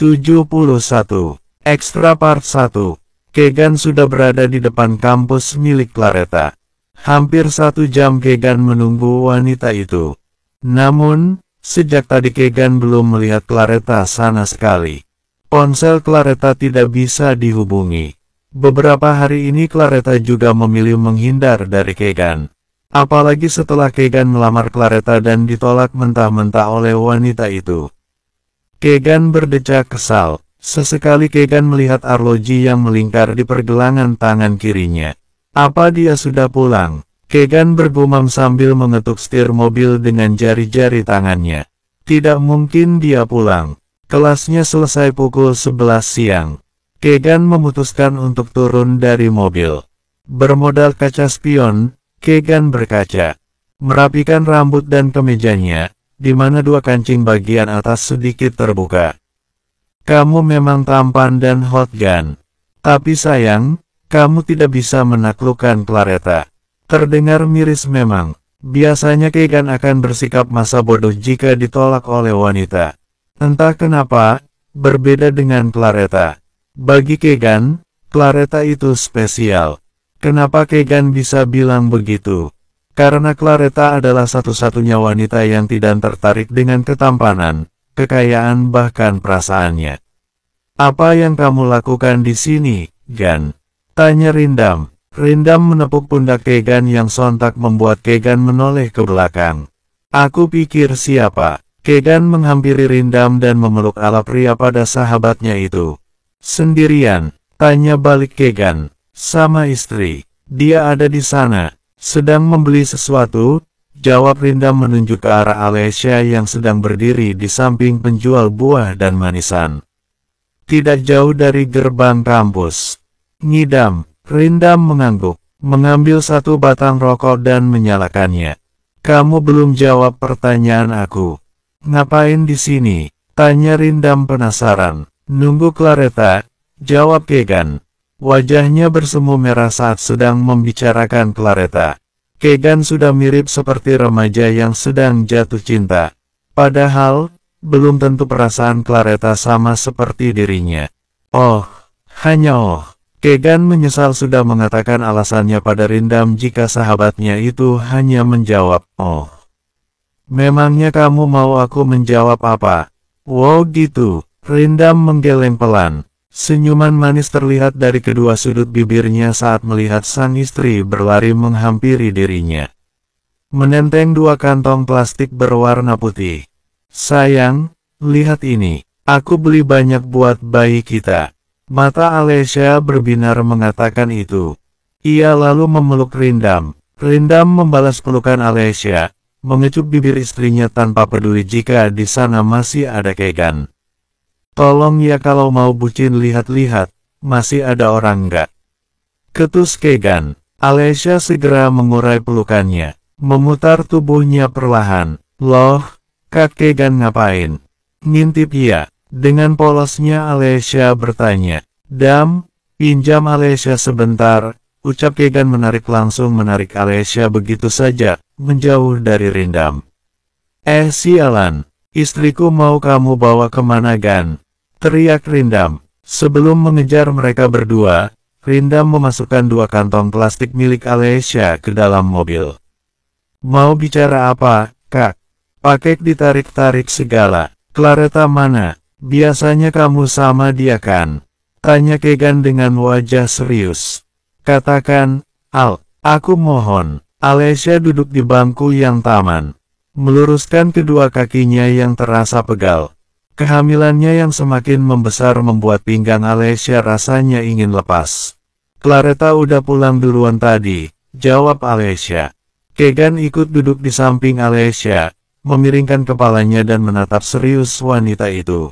71. Extra Part 1. Kegan sudah berada di depan kampus milik Claretta. Hampir 1 jam Kegan menunggu wanita itu. Namun, sejak tadi Kegan belum melihat Claretta sama sekali. Ponsel Claretta tidak bisa dihubungi. Beberapa hari ini Claretta juga memilih menghindar dari Kegan. Apalagi setelah Kegan melamar Claretta dan ditolak mentah-mentah oleh wanita itu. Kegan berdecak kesal. Sesekali Kegan melihat arloji yang melingkar di pergelangan tangan kirinya. Apa dia sudah pulang? Kegan bergumam sambil mengetuk setir mobil dengan jari-jari tangannya. Tidak mungkin dia pulang. Kelasnya selesai pukul 11 siang. Kegan memutuskan untuk turun dari mobil. Bermodal kaca spion, Kegan berkaca. Merapikan rambut dan kemejanya, di mana 2 kancing bagian atas sedikit terbuka. Kamu memang tampan dan hot gun. Tapi sayang, kamu tidak bisa menaklukkan Claretta. Terdengar miris memang. Biasanya Kegan akan bersikap masa bodoh jika ditolak oleh wanita. Entah kenapa, berbeda dengan Claretta. Bagi Kegan, Claretta itu spesial. Kenapa Kegan bisa bilang begitu? Karena Claretta adalah satu-satunya wanita yang tidak tertarik dengan ketampanan, kekayaan bahkan perasaannya. Apa yang kamu lakukan di sini, Gan? Tanya Rindam. Rindam menepuk pundak Kegan yang sontak membuat Kegan menoleh ke belakang. Aku pikir siapa? Kegan menghampiri Rindam dan memeluk ala pria pada sahabatnya itu. Sendirian, tanya balik Kegan. Sama istri. Dia ada di sana, sedang membeli sesuatu, jawab Rindam menunjuk ke arah Alessia yang sedang berdiri di samping penjual buah dan manisan. Tidak jauh dari gerbang kampus. Ngidam, Rindam mengangguk, mengambil 1 batang rokok dan menyalakannya. Kamu belum jawab pertanyaan aku. Ngapain di sini? Tanya Rindam penasaran. Nunggu Claretta, jawab Kegan. Wajahnya bersemu merah saat sedang membicarakan Claretta. Kegan sudah mirip seperti remaja yang sedang jatuh cinta. Padahal, belum tentu perasaan Claretta sama seperti dirinya. Oh, hanya oh. Kegan menyesal sudah mengatakan alasannya pada Rindam jika sahabatnya itu hanya menjawab, oh. Memangnya kamu mau aku menjawab apa? Wow gitu. Rindam menggeleng pelan. Senyuman manis terlihat dari kedua sudut bibirnya saat melihat sang istri berlari menghampiri dirinya. Menenteng 2 kantong plastik berwarna putih. Sayang, lihat ini. Aku beli banyak buat bayi kita. Mata Alessia berbinar mengatakan itu. Ia lalu memeluk Rindam. Rindam membalas pelukan Alessia, mengecup bibir istrinya tanpa peduli jika di sana masih ada Kegan. Tolong ya kalau mau bucin lihat-lihat, masih ada orang nggak? Ketus Kegan. Alessia segera mengurai pelukannya, memutar tubuhnya perlahan. Loh, Kak Kegan ngapain? Ngintip ya. Dengan polosnya Alessia bertanya. Dam, pinjam Alessia sebentar, ucap Kegan langsung menarik Alessia begitu saja, menjauh dari Rindam. Sialan, istriku mau kamu bawa kemana Gan? Teriak Rindam. Sebelum mengejar mereka berdua, Rindam memasukkan 2 kantong plastik milik Alessia ke dalam mobil. Mau bicara apa, Kak? Pakai ditarik-tarik segala. Claretta mana? Biasanya kamu sama dia kan? Tanya Kegan dengan wajah serius. Katakan, Al, aku mohon. Alessia duduk di bangku yang taman. Meluruskan kedua kakinya yang terasa pegal. Kehamilannya yang semakin membesar membuat pinggang Alessia rasanya ingin lepas. Claretta udah pulang duluan tadi, jawab Alessia. Kegan ikut duduk di samping Alessia, memiringkan kepalanya dan menatap serius wanita itu.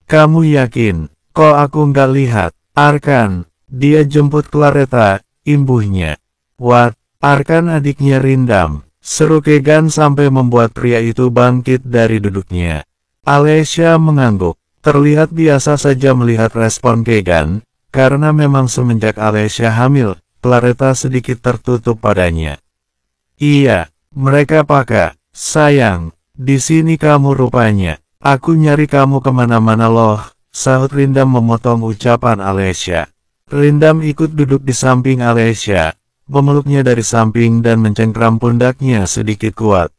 Kamu yakin? Kok aku nggak lihat? Arkan, dia jemput Claretta, imbuhnya. What? Arkan adiknya Rindam, seru Kegan sampai membuat pria itu bangkit dari duduknya. Alessia mengangguk, terlihat biasa saja melihat respon Kegan, karena memang semenjak Alessia hamil, Claretta sedikit tertutup padanya. Iya, mereka pakai. Sayang, di sini kamu rupanya. Aku nyari kamu kemana-mana loh, sahut Rindam memotong ucapan Alesya. Rindam ikut duduk di samping Alesya, memeluknya dari samping dan mencengkram pundaknya sedikit kuat.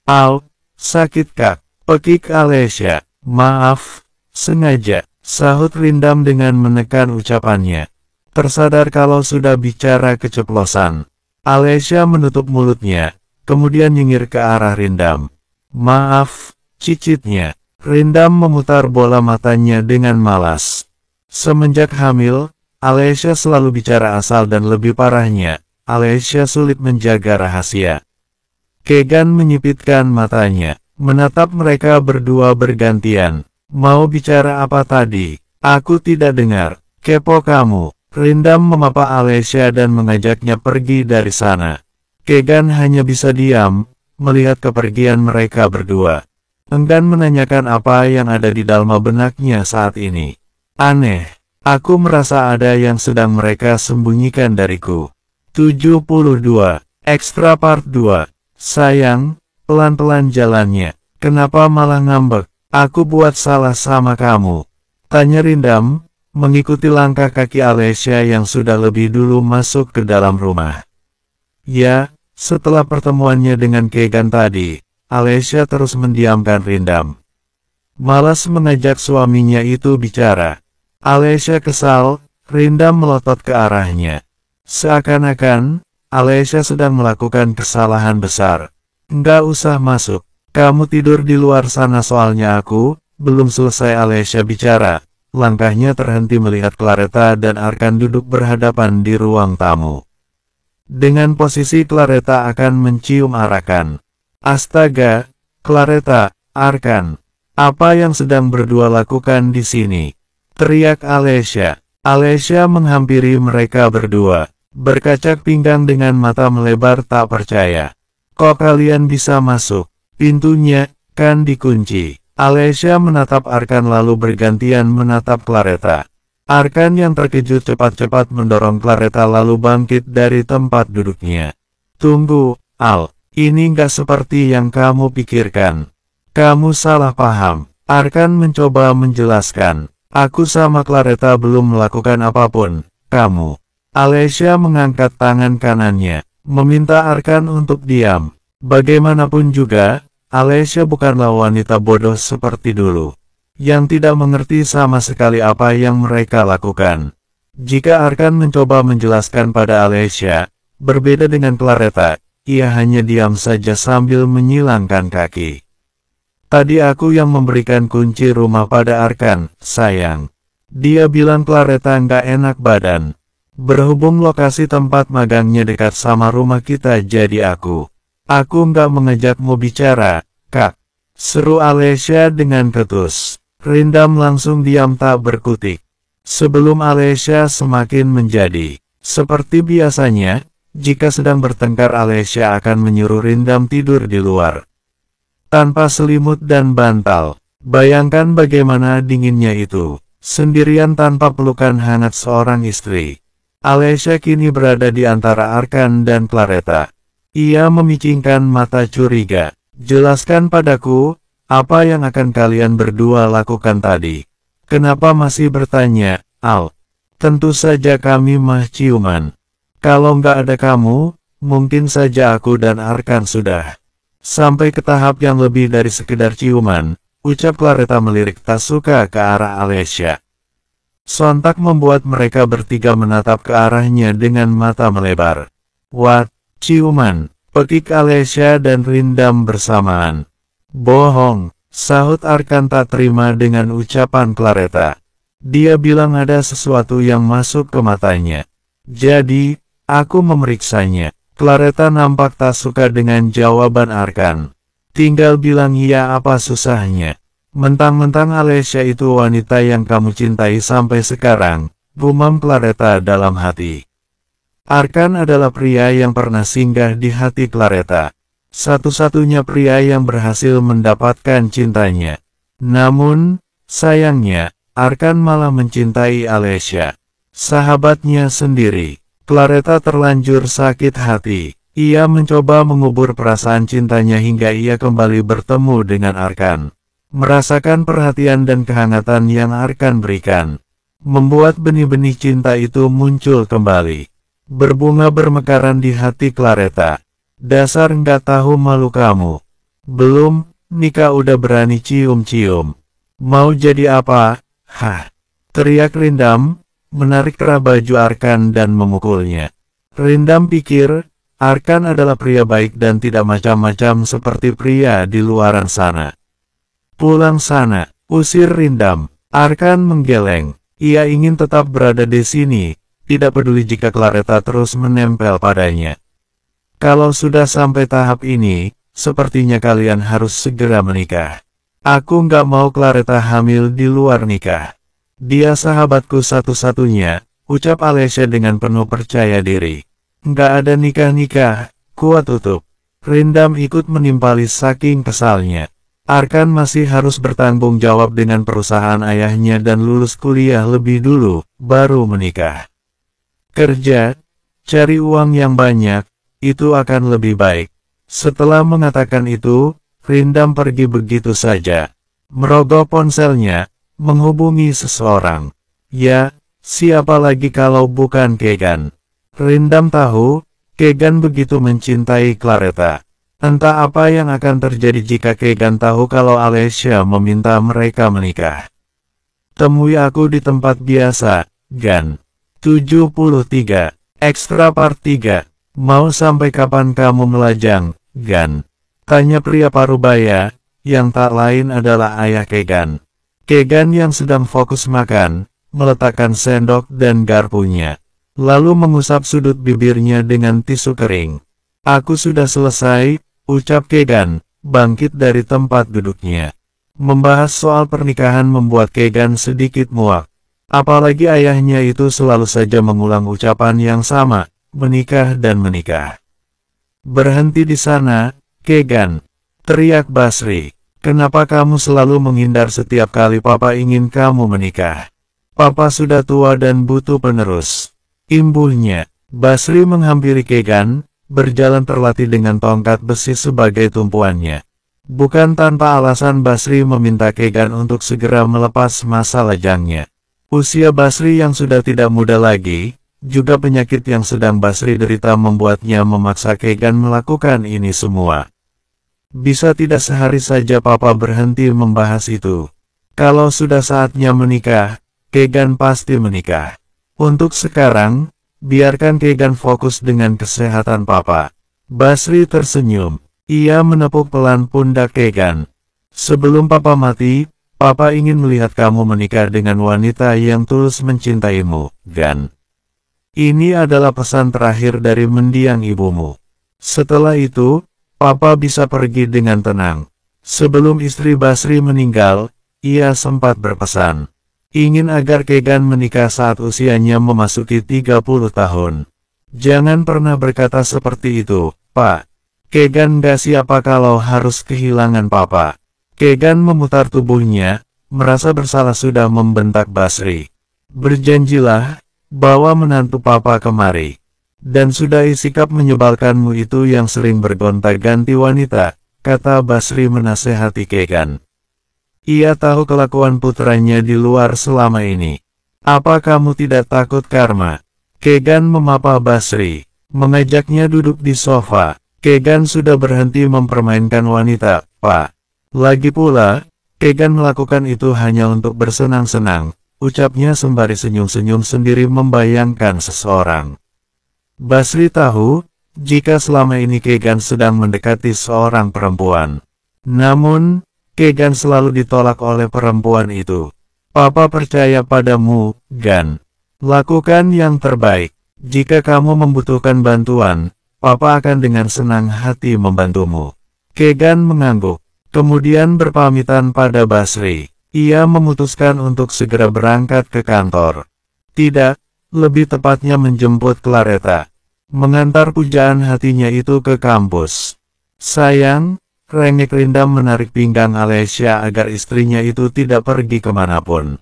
Au, sakit kak, pekik Alesya. Maaf, sengaja, sahut Rindam dengan menekan ucapannya. Tersadar kalau sudah bicara keceplosan, Alesya menutup mulutnya, kemudian nyengir ke arah Rindam. Maaf, cicitnya. Rindam memutar bola matanya dengan malas. Semenjak hamil, Alesya selalu bicara asal dan lebih parahnya, Alesya sulit menjaga rahasia. Kegan menyipitkan matanya, menatap mereka berdua bergantian. Mau bicara apa tadi? Aku tidak dengar. Kepo kamu. Rindam memapa Alesya dan mengajaknya pergi dari sana. Kegan hanya bisa diam, melihat kepergian mereka berdua. Enggan menanyakan apa yang ada di dalam benaknya saat ini. Aneh, aku merasa ada yang sedang mereka sembunyikan dariku. 72. Extra Part 2. Sayang, pelan-pelan jalannya. Kenapa malah ngambek? Aku buat salah sama kamu? Tanya Rindam, mengikuti langkah kaki Alesya yang sudah lebih dulu masuk ke dalam rumah. Ya, setelah pertemuannya dengan Kegan tadi, Alesya terus mendiamkan Rindam. Malas mengajak suaminya itu bicara. Alesya kesal, Rindam melotot ke arahnya. Seakan-akan, Alesya sedang melakukan kesalahan besar. Nggak usah masuk, kamu tidur di luar sana soalnya aku, belum selesai Alesya bicara. Langkahnya terhenti melihat Claretta dan Arkan duduk berhadapan di ruang tamu. Dengan posisi Claretta akan mencium Arkan. Astaga, Claretta, Arkan, apa yang sedang berdua lakukan di sini? Teriak Alesya. Alesya menghampiri mereka berdua, berkacak pinggang dengan mata melebar tak percaya. Kok kalian bisa masuk? Pintunya kan dikunci. Alesya menatap Arkan lalu bergantian menatap Claretta. Arkan yang terkejut cepat-cepat mendorong Claretta lalu bangkit dari tempat duduknya. Tunggu, Al, ini nggak seperti yang kamu pikirkan. Kamu salah paham. Arkan mencoba menjelaskan. Aku sama Claretta belum melakukan apapun, kamu. Alesya mengangkat tangan kanannya, meminta Arkan untuk diam. Bagaimanapun juga, Alesya bukanlah wanita bodoh seperti dulu, yang tidak mengerti sama sekali apa yang mereka lakukan. Jika Arkan mencoba menjelaskan pada Alesya, berbeda dengan Claretta, ia hanya diam saja sambil menyilangkan kaki. Tadi aku yang memberikan kunci rumah pada Arkan, sayang. Dia bilang Claretta nggak enak badan. Berhubung lokasi tempat magangnya dekat sama rumah kita jadi aku nggak mengajakmu bicara, Kak. Seru Alesya dengan ketus. Rindam langsung diam tak berkutik. Sebelum Alesya semakin menjadi seperti biasanya, jika sedang bertengkar Alesya akan menyuruh Rindam tidur di luar. Tanpa selimut dan bantal. Bayangkan bagaimana dinginnya itu. Sendirian tanpa pelukan hangat seorang istri. Alesya kini berada di antara Arkan dan Claretta. Ia memicingkan mata curiga. Jelaskan padaku, apa yang akan kalian berdua lakukan tadi? Kenapa masih bertanya, Al? Tentu saja kami mah ciuman. Kalau nggak ada kamu, mungkin saja aku dan Arkan sudah sampai ke tahap yang lebih dari sekedar ciuman, ucap Claretta melirik tak suka ke arah Alesya. Sontak membuat mereka bertiga menatap ke arahnya dengan mata melebar. What? Ciuman, pekik Alesya dan Rindam bersamaan. Bohong, sahut Arkan tak terima dengan ucapan Claretta. Dia bilang ada sesuatu yang masuk ke matanya. Jadi, aku memeriksanya. Claretta nampak tak suka dengan jawaban Arkan. Tinggal bilang iya apa susahnya. Mentang-mentang Alesya itu wanita yang kamu cintai sampai sekarang, gumam Claretta dalam hati. Arkan adalah pria yang pernah singgah di hati Claretta. Satu-satunya pria yang berhasil mendapatkan cintanya. Namun, sayangnya, Arkan malah mencintai Alesya, sahabatnya sendiri. Claretta terlanjur sakit hati. Ia mencoba mengubur perasaan cintanya hingga ia kembali bertemu dengan Arkan. Merasakan perhatian dan kehangatan yang Arkan berikan, membuat benih-benih cinta itu muncul kembali. Berbunga bermekaran di hati Claretta. Dasar nggak tahu malu kamu. Belum, nikah udah berani cium-cium. Mau jadi apa? Hah? Teriak Rindam, menarik kerah baju Arkan dan memukulnya. Rindam pikir, Arkan adalah pria baik dan tidak macam-macam seperti pria di luaran sana. Pulang sana, usir Rindam. Arkan menggeleng. Ia ingin tetap berada di sini, tidak peduli jika Claretta terus menempel padanya. Kalau sudah sampai tahap ini, sepertinya kalian harus segera menikah. Aku nggak mau Claretta hamil di luar nikah. Dia sahabatku satu-satunya, ucap Alessia dengan penuh percaya diri. Nggak ada nikah-nikah, kuat tutup. Rindam ikut menimpali saking kesalnya. Arkan masih harus bertanggung jawab dengan perusahaan ayahnya dan lulus kuliah lebih dulu, baru menikah. Kerja, cari uang yang banyak, itu akan lebih baik. Setelah mengatakan itu, Rindam pergi begitu saja. Merogoh ponselnya, menghubungi seseorang. Ya, siapa lagi kalau bukan Kegan. Rindam tahu, Kegan begitu mencintai Claretta. Entah apa yang akan terjadi jika Kegan tahu kalau Alessia meminta mereka menikah. Temui aku di tempat biasa, Gan. 73, Extra Part 3. Mau sampai kapan kamu melajang, Gan? Tanya pria parubaya, yang tak lain adalah ayah Kegan. Kegan yang sedang fokus makan, meletakkan sendok dan garpunya. Lalu mengusap sudut bibirnya dengan tisu kering. Aku sudah selesai, ucap Kegan, bangkit dari tempat duduknya. Membahas soal pernikahan membuat Kegan sedikit muak. Apalagi ayahnya itu selalu saja mengulang ucapan yang sama, menikah dan menikah. Berhenti di sana, Kegan, teriak Basri. Kenapa kamu selalu menghindar setiap kali papa ingin kamu menikah? Papa sudah tua dan butuh penerus. Imbuhnya, Basri menghampiri Kegan, berjalan terlatih dengan tongkat besi sebagai tumpuannya. Bukan tanpa alasan Basri meminta Kegan untuk segera melepas masa lajangnya. Usia Basri yang sudah tidak muda lagi, juga penyakit yang sedang Basri derita membuatnya memaksa Kegan melakukan ini semua. Bisa tidak sehari saja papa berhenti membahas itu. Kalau sudah saatnya menikah, Kegan pasti menikah. Untuk sekarang, biarkan Kegan fokus dengan kesehatan papa. Basri tersenyum. Ia menepuk pelan pundak Kegan. Sebelum papa mati, papa ingin melihat kamu menikah dengan wanita yang tulus mencintaimu, Gan. Ini adalah pesan terakhir dari mendiang ibumu. Setelah itu, papa bisa pergi dengan tenang. Sebelum istri Basri meninggal, ia sempat berpesan. Ingin agar Kegan menikah saat usianya memasuki 30 tahun. Jangan pernah berkata seperti itu, Pak. Kegan gak siapa kalau harus kehilangan papa. Kegan memutar tubuhnya, merasa bersalah sudah membentak Basri. Berjanjilah, bawa menantu papa kemari. Dan sudahi sikap menyebalkanmu itu yang sering bergonta-ganti wanita, kata Basri menasehati Kegan. Ia tahu kelakuan putranya di luar selama ini. Apa kamu tidak takut karma? Kegan memapa Basri, mengajaknya duduk di sofa. Kegan sudah berhenti mempermainkan wanita, Pak. Lagi pula, Kegan melakukan itu hanya untuk bersenang-senang, ucapnya sembari senyum-senyum sendiri membayangkan seseorang. Basri tahu, jika selama ini Kegan sedang mendekati seorang perempuan. Namun, Kegan selalu ditolak oleh perempuan itu. Papa percaya padamu, Gan. Lakukan yang terbaik. Jika kamu membutuhkan bantuan, Papa akan dengan senang hati membantumu. Kegan mengangguk. Kemudian berpamitan pada Basri. Ia memutuskan untuk segera berangkat ke kantor. Tidak, lebih tepatnya menjemput Claretta. Mengantar pujaan hatinya itu ke kampus. Sayang, rengek Rindam menarik pinggang Alessia agar istrinya itu tidak pergi kemanapun.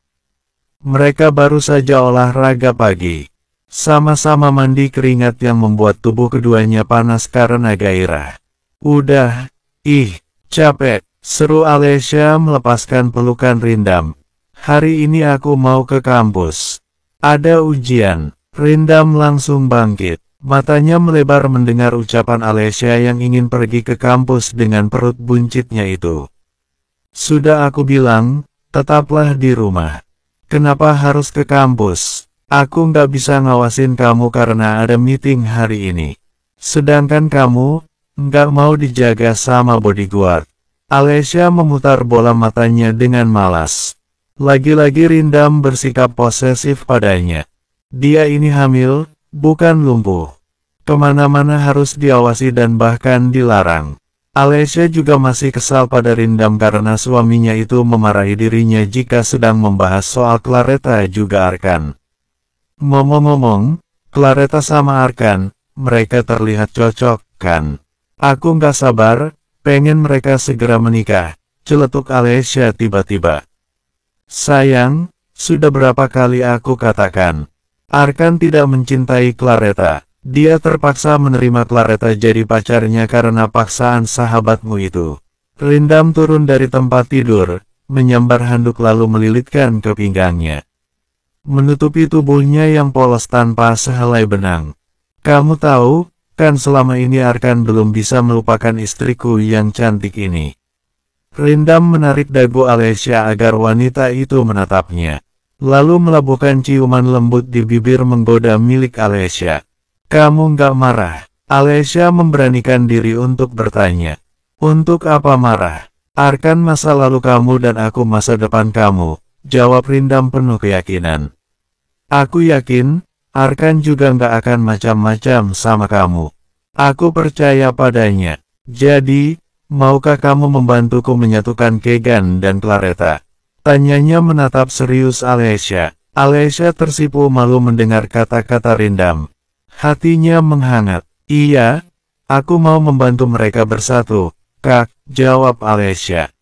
Mereka baru saja olahraga pagi. Sama-sama mandi keringat yang membuat tubuh keduanya panas karena gairah. Udah, capek. Seru Alesya melepaskan pelukan Rindam. Hari ini aku mau ke kampus. Ada ujian. Rindam langsung bangkit. Matanya melebar mendengar ucapan Alesya yang ingin pergi ke kampus dengan perut buncitnya itu. Sudah aku bilang, tetaplah di rumah. Kenapa harus ke kampus? Aku nggak bisa ngawasin kamu karena ada meeting hari ini. Sedangkan kamu, nggak mau dijaga sama bodyguard. Alesya memutar bola matanya dengan malas. Lagi-lagi Rindam bersikap posesif padanya. Dia ini hamil, bukan lumpuh. Kemana-mana harus diawasi dan bahkan dilarang. Alesya juga masih kesal pada Rindam karena suaminya itu memarahi dirinya jika sedang membahas soal Claretta juga Arkan. Ngomong-ngomong, Claretta sama Arkan, mereka terlihat cocok, kan? Aku nggak sabar, pengen mereka segera menikah, celetuk Alesya tiba-tiba. Sayang, sudah berapa kali aku katakan, Arkan tidak mencintai Claretta. Dia terpaksa menerima Claretta jadi pacarnya karena paksaan sahabatmu itu. Rindam turun dari tempat tidur, menyambar handuk lalu melilitkan ke pinggangnya. Menutupi tubuhnya yang polos tanpa sehelai benang. Kamu tahu, kan selama ini Arkan belum bisa melupakan istriku yang cantik ini. Rindam menarik dagu Alesya agar wanita itu menatapnya. Lalu melabuhkan ciuman lembut di bibir menggoda milik Alesya. Kamu nggak marah? Alesya memberanikan diri untuk bertanya. Untuk apa marah? Arkan masa lalu kamu dan aku masa depan kamu, jawab Rindam penuh keyakinan. Aku yakin, Arkan juga nggak akan macam-macam sama kamu. Aku percaya padanya. Jadi, maukah kamu membantuku menyatukan Kegan dan Claretta? Tanyanya menatap serius Alesya. Alesya tersipu malu mendengar kata-kata Rindam. Hatinya menghangat. Iya, aku mau membantu mereka bersatu, Kak, jawab Alesya.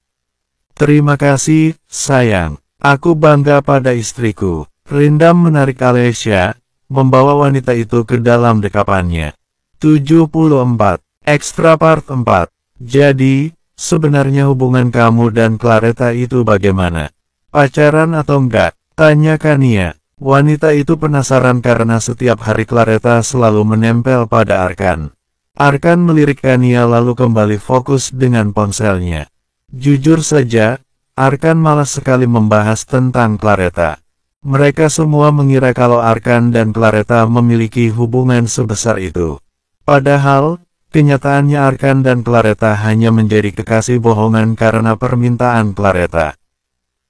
Terima kasih, sayang. Aku bangga pada istriku. Rindam menarik Alesya, membawa wanita itu ke dalam dekapannya. 74. Extra Part 4. Jadi, sebenarnya hubungan kamu dan Claretta itu bagaimana? Pacaran atau enggak? Tanya Kania. Wanita itu penasaran karena setiap hari Claretta selalu menempel pada Arkan. Arkan melirik Kania lalu kembali fokus dengan ponselnya. Jujur saja, Arkan malas sekali membahas tentang Claretta. Mereka semua mengira kalau Arkan dan Claretta memiliki hubungan sebesar itu. Padahal, kenyataannya Arkan dan Claretta hanya menjadi kekasih bohongan karena permintaan Claretta.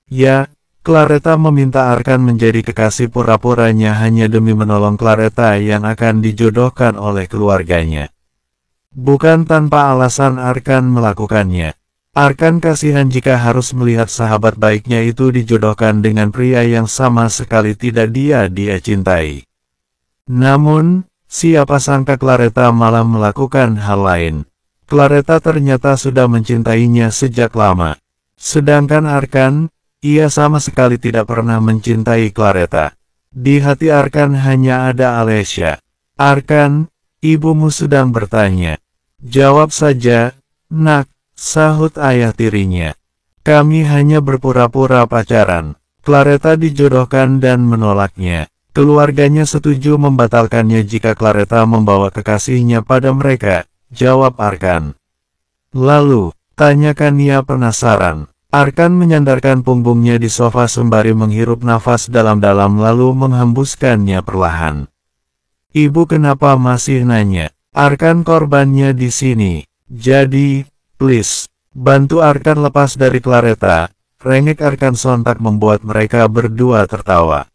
Ya, Claretta meminta Arkan menjadi kekasih pura-puranya hanya demi menolong Claretta yang akan dijodohkan oleh keluarganya. Bukan tanpa alasan Arkan melakukannya. Arkan kasihan jika harus melihat sahabat baiknya itu dijodohkan dengan pria yang sama sekali tidak dia cintai. Namun, siapa sangka Claretta malah melakukan hal lain. Claretta ternyata sudah mencintainya sejak lama. Sedangkan Arkan, ia sama sekali tidak pernah mencintai Claretta. Di hati Arkan hanya ada Alesya. Arkan, ibumu sedang bertanya. Jawab saja, nak, sahut ayah tirinya. Kami hanya berpura-pura pacaran. Claretta dijodohkan dan menolaknya. Keluarganya setuju membatalkannya jika Claretta membawa kekasihnya pada mereka, jawab Arkan. Lalu, tanyakan ia penasaran. Arkan menyandarkan punggungnya di sofa sembari menghirup nafas dalam-dalam lalu menghembuskannya perlahan. Ibu kenapa masih nanya? Arkan korbannya di sini. Jadi, please, bantu Arkan lepas dari Claretta. Rengek Arkan sontak membuat mereka berdua tertawa.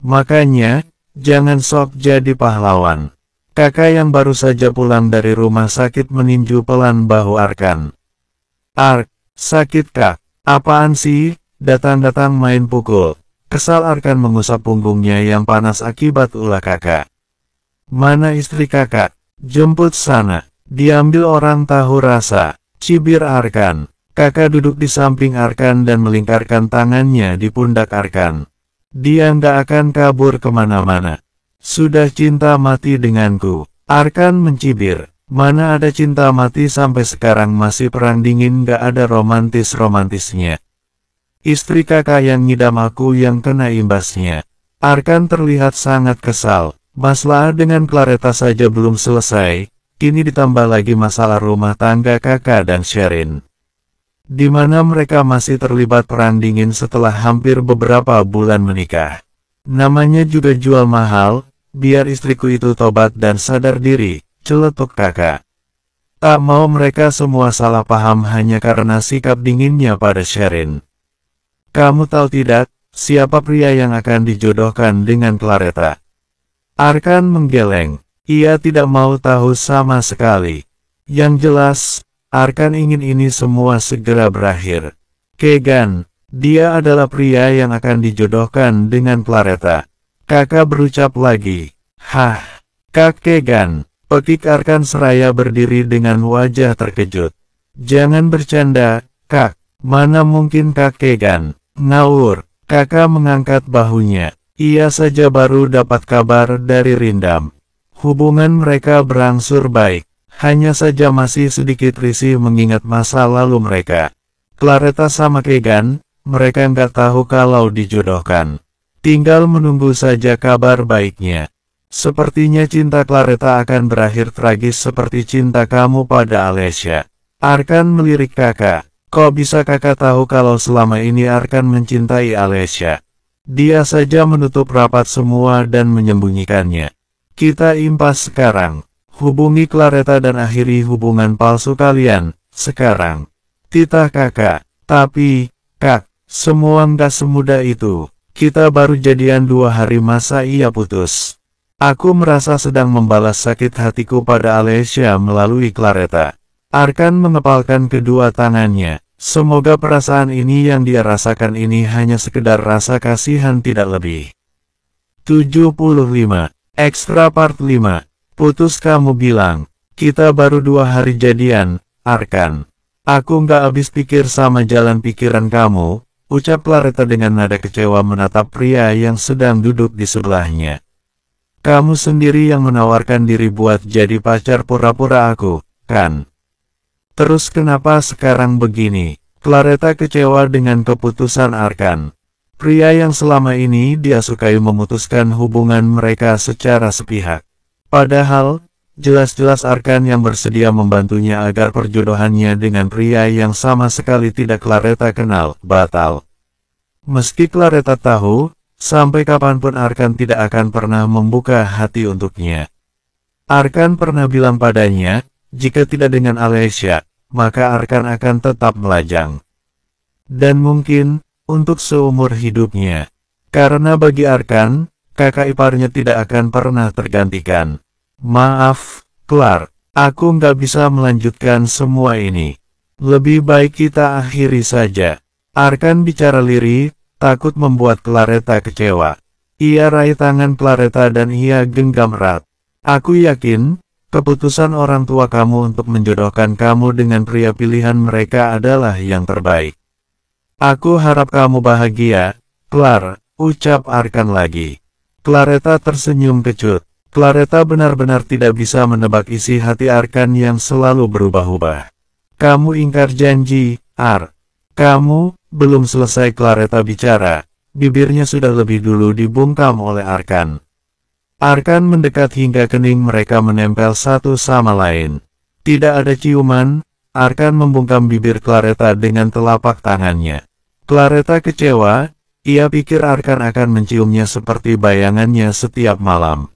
Makanya, jangan sok jadi pahlawan. Kakak yang baru saja pulang dari rumah sakit meninju pelan bahu Arkan. Ark. Sakit kak, apaan sih, datang-datang main pukul. Kesal Arkan mengusap punggungnya yang panas akibat ulah kakak. Mana istri kakak? Jemput sana, diambil orang tahu rasa, cibir Arkan. Kakak duduk di samping Arkan dan melingkarkan tangannya di pundak Arkan. Dia nggak akan kabur kemana-mana. Sudah cinta mati denganku. Arkan mencibir. Mana ada cinta mati sampai sekarang masih perang dingin, gak ada romantis-romantisnya. Istri kakak yang ngidam aku yang kena imbasnya. Arkan terlihat sangat kesal. Masalah dengan Claretta saja belum selesai, kini ditambah lagi masalah rumah tangga kakak dan Sherin. Di mana mereka masih terlibat perang dingin setelah hampir beberapa bulan menikah. Namanya juga jual mahal, biar istriku itu tobat dan sadar diri, celetuk kakak. Tak mau mereka semua salah paham hanya karena sikap dinginnya pada Sherin. Kamu tahu tidak, siapa pria yang akan dijodohkan dengan Claretta? Arkan menggeleng. Ia tidak mau tahu sama sekali. Yang jelas, Arkan ingin ini semua segera berakhir. Kegan, dia adalah pria yang akan dijodohkan dengan Claretta. Kakak berucap lagi. Hah, Kak Kegan. Pekik Arkan seraya berdiri dengan wajah terkejut. Jangan bercanda, Kak. Mana mungkin Kak Kegan? Ngawur, kakak mengangkat bahunya. Ia saja baru dapat kabar dari Rindam. Hubungan mereka berangsur baik. Hanya saja masih sedikit risih mengingat masa lalu mereka. Claretta sama Kegan, mereka nggak tahu kalau dijodohkan. Tinggal menunggu saja kabar baiknya. Sepertinya cinta Claretta akan berakhir tragis seperti cinta kamu pada Alessia. Arkan melirik kakak. Kok bisa kakak tahu kalau selama ini Arkan mencintai Alessia? Dia saja menutup rapat semua dan menyembunyikannya. Kita impas sekarang. Hubungi Claretta dan akhiri hubungan palsu kalian, sekarang. Titah kakak. Tapi, Kak, semua nggak semudah itu. Kita baru jadian 2 hari masa iya putus. Aku merasa sedang membalas sakit hatiku pada Alessia melalui Claretta. Arkan mengepalkan kedua tangannya. Semoga perasaan ini yang dia rasakan ini hanya sekedar rasa kasihan tidak lebih. 75. Extra Part 5. Putus kamu bilang. Kita baru 2 hari jadian, Arkan. Aku nggak habis pikir sama jalan pikiran kamu, ucap Claretta dengan nada kecewa menatap pria yang sedang duduk di sebelahnya. Kamu sendiri yang menawarkan diri buat jadi pacar pura-pura aku, kan? Terus kenapa sekarang begini? Claretta kecewa dengan keputusan Arkan. Pria yang selama ini dia sukai memutuskan hubungan mereka secara sepihak. Padahal, jelas-jelas Arkan yang bersedia membantunya agar perjodohannya dengan pria yang sama sekali tidak Claretta kenal, batal. Meski Claretta tahu, sampai kapanpun Arkan tidak akan pernah membuka hati untuknya. Arkan pernah bilang padanya, jika tidak dengan Alessia, maka Arkan akan tetap melajang. Dan mungkin, untuk seumur hidupnya. Karena bagi Arkan, kakak iparnya tidak akan pernah tergantikan. Maaf, Clar, aku nggak bisa melanjutkan semua ini. Lebih baik kita akhiri saja. Arkan bicara lirih, takut membuat Claretta kecewa. Ia raih tangan Claretta dan ia genggam erat. Aku yakin, keputusan orang tua kamu untuk menjodohkan kamu dengan pria pilihan mereka adalah yang terbaik. Aku harap kamu bahagia, Clar, ucap Arkan lagi. Claretta tersenyum kecut. Claretta benar-benar tidak bisa menebak isi hati Arkan yang selalu berubah-ubah. Kamu ingkar janji, Ar. Kamu, belum selesai Claretta bicara, bibirnya sudah lebih dulu dibungkam oleh Arkan. Arkan mendekat hingga kening mereka menempel satu sama lain. Tidak ada ciuman, Arkan membungkam bibir Claretta dengan telapak tangannya. Claretta kecewa, ia pikir Arkan akan menciumnya seperti bayangannya setiap malam.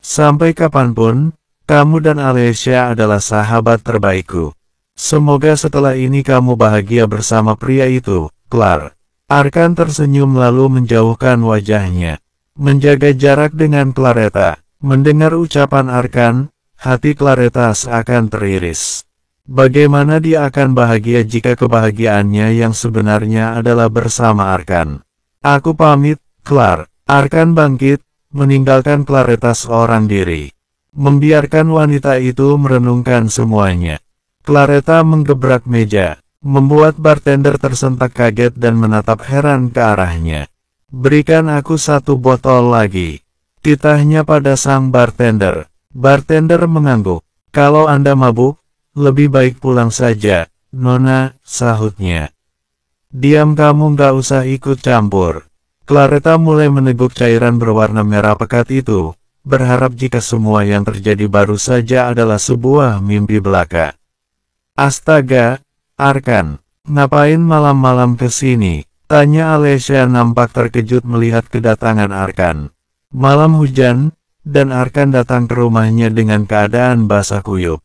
Sampai kapanpun, kamu dan Alessia adalah sahabat terbaikku. Semoga setelah ini kamu bahagia bersama pria itu, Clar. Arkan tersenyum lalu menjauhkan wajahnya. Menjaga jarak dengan Claretta. Mendengar ucapan Arkan, hati Claretta seakan teriris. Bagaimana dia akan bahagia jika kebahagiaannya yang sebenarnya adalah bersama Arkan? Aku pamit, Clar. Arkan bangkit, meninggalkan Claretta seorang diri. Membiarkan wanita itu merenungkan semuanya. Claretta menggebrak meja, membuat bartender tersentak kaget dan menatap heran ke arahnya. Berikan aku 1 botol lagi. Titahnya pada sang bartender. Bartender mengangguk. Kalau Anda mabuk, lebih baik pulang saja, Nona, sahutnya. Diam, kamu nggak usah ikut campur. Claretta mulai meneguk cairan berwarna merah pekat itu, berharap jika semua yang terjadi baru saja adalah sebuah mimpi belaka. Astaga, Arkan, ngapain malam-malam ke sini? Tanya Alessia nampak terkejut melihat kedatangan Arkan. Malam hujan, dan Arkan datang ke rumahnya dengan keadaan basah kuyup.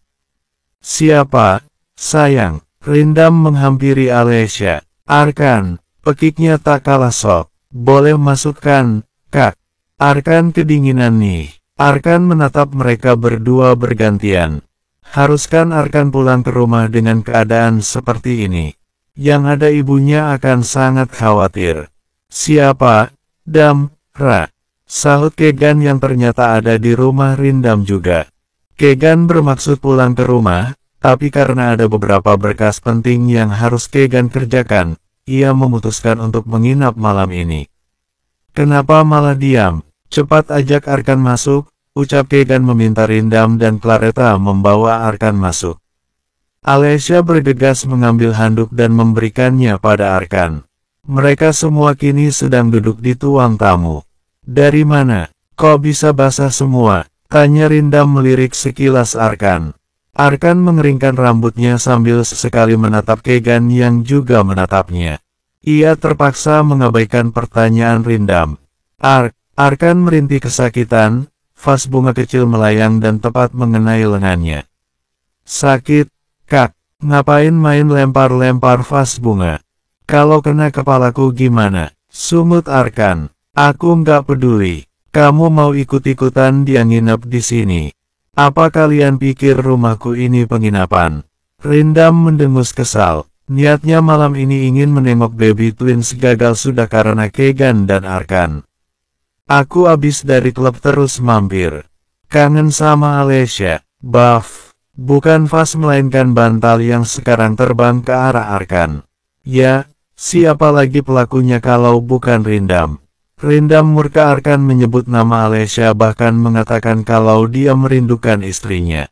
Siapa, sayang? Rindam menghampiri Alessia. Arkan, pekiknya tak kalah sok. Boleh masukkan, Kak. Arkan kedinginan nih. Arkan menatap mereka berdua bergantian. Haruskan Arkan pulang ke rumah dengan keadaan seperti ini. Yang ada ibunya akan sangat khawatir. Siapa? Dam, Ra. Sahut Kegan yang ternyata ada di rumah Rindam juga. Kegan bermaksud pulang ke rumah, tapi karena ada beberapa berkas penting yang harus Kegan kerjakan, ia memutuskan untuk menginap malam ini. Kenapa malah diam? Cepat ajak Arkan masuk, ucap Kegan meminta Rindam dan Claretta membawa Arkan masuk. Alessia bergegas mengambil handuk dan memberikannya pada Arkan. Mereka semua kini sedang duduk di ruang tamu. Dari mana? Kok bisa basah semua? Tanya Rindam melirik sekilas Arkan. Arkan mengeringkan rambutnya sambil sesekali menatap Kegan yang juga menatapnya. Ia terpaksa mengabaikan pertanyaan Rindam. Arkan merintih kesakitan, vas bunga kecil melayang dan tepat mengenai lengannya. Sakit, Kak, ngapain main lempar-lempar vas bunga? Kalau kena kepalaku gimana? Sumut Arkan. Aku nggak peduli. Kamu mau ikut-ikutan dia nginep di sini. Apa kalian pikir rumahku ini penginapan? Rindam mendengus kesal. Niatnya malam ini ingin menengok baby twins gagal sudah karena Kegan dan Arkan. Aku abis dari klub terus mampir. Kangen sama Alessia. Buff. Bukan vas melainkan bantal yang sekarang terbang ke arah Arkan. Ya, siapa lagi pelakunya kalau bukan Rindam? Rindam murka Arkan menyebut nama Alessia bahkan mengatakan kalau dia merindukan istrinya.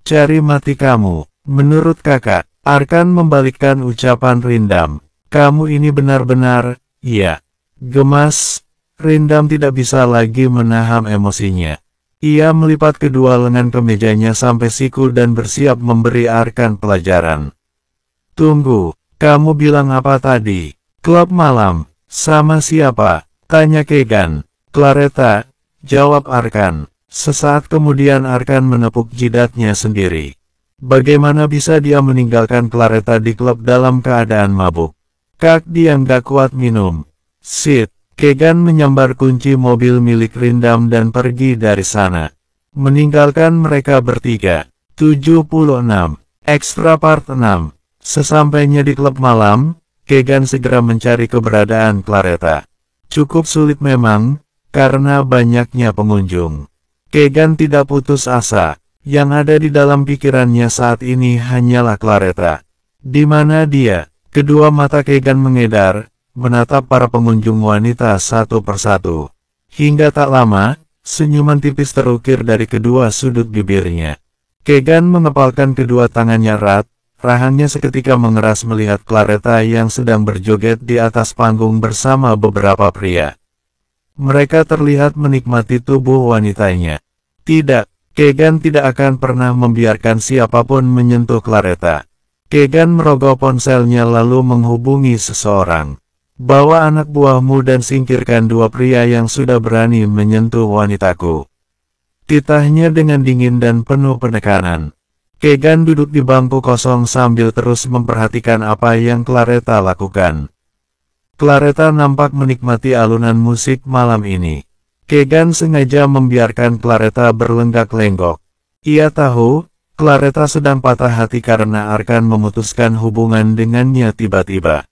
Cari mati kamu, menurut kakak. Arkan membalikkan ucapan Rindam. Kamu ini benar-benar, iya. Gemas, Rindam tidak bisa lagi menahan emosinya. Ia melipat kedua lengan kemejanya sampai siku dan bersiap memberi Arkan pelajaran. Tunggu, kamu bilang apa tadi? Klub malam, sama siapa? Tanya Kegan. Claretta, jawab Arkan. Sesaat kemudian Arkan menepuk jidatnya sendiri. Bagaimana bisa dia meninggalkan Claretta di klub dalam keadaan mabuk? Kak, dia nggak kuat minum. Sit. Kegan menyambar kunci mobil milik Rindam dan pergi dari sana. Meninggalkan mereka bertiga. 76. Extra Part 6. Sesampainya di klub malam, Kegan segera mencari keberadaan Claretta. Cukup sulit memang, karena banyaknya pengunjung. Kegan tidak putus asa. Yang ada di dalam pikirannya saat ini hanyalah Claretta. Di mana dia? Kedua mata Kegan mengedar, menatap para pengunjung wanita satu persatu. Hingga tak lama, senyuman tipis terukir dari kedua sudut bibirnya. Kegan mengepalkan kedua tangannya erat, rahangnya seketika mengeras melihat Claretta yang sedang berjoget di atas panggung bersama beberapa pria. Mereka terlihat menikmati tubuh wanitanya. Tidak, Kegan tidak akan pernah membiarkan siapapun menyentuh Claretta. Kegan merogoh ponselnya lalu menghubungi seseorang. Bawa anak buahmu dan singkirkan dua pria yang sudah berani menyentuh wanitaku. Titahnya dengan dingin dan penuh penekanan. Kegan duduk di bangku kosong sambil terus memperhatikan apa yang Claretta lakukan. Claretta nampak menikmati alunan musik malam ini. Kegan sengaja membiarkan Claretta berlenggak-lenggok. Ia tahu, Claretta sedang patah hati karena Arkan memutuskan hubungan dengannya tiba-tiba.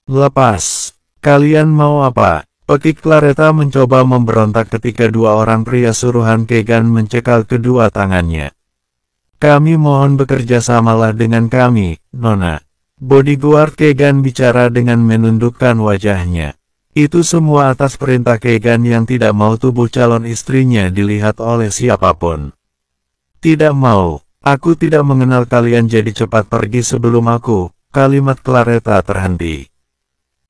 Lepas, kalian mau apa? Pekik Claretta mencoba memberontak ketika dua orang pria suruhan Kegan mencekal kedua tangannya. Kami mohon bekerja samalah dengan kami, Nona. Bodyguard Kegan bicara dengan menundukkan wajahnya. Itu semua atas perintah Kegan yang tidak mau tubuh calon istrinya dilihat oleh siapapun. Tidak mau. Aku tidak mengenal kalian, jadi cepat pergi sebelum aku. Kalimat Claretta terhenti.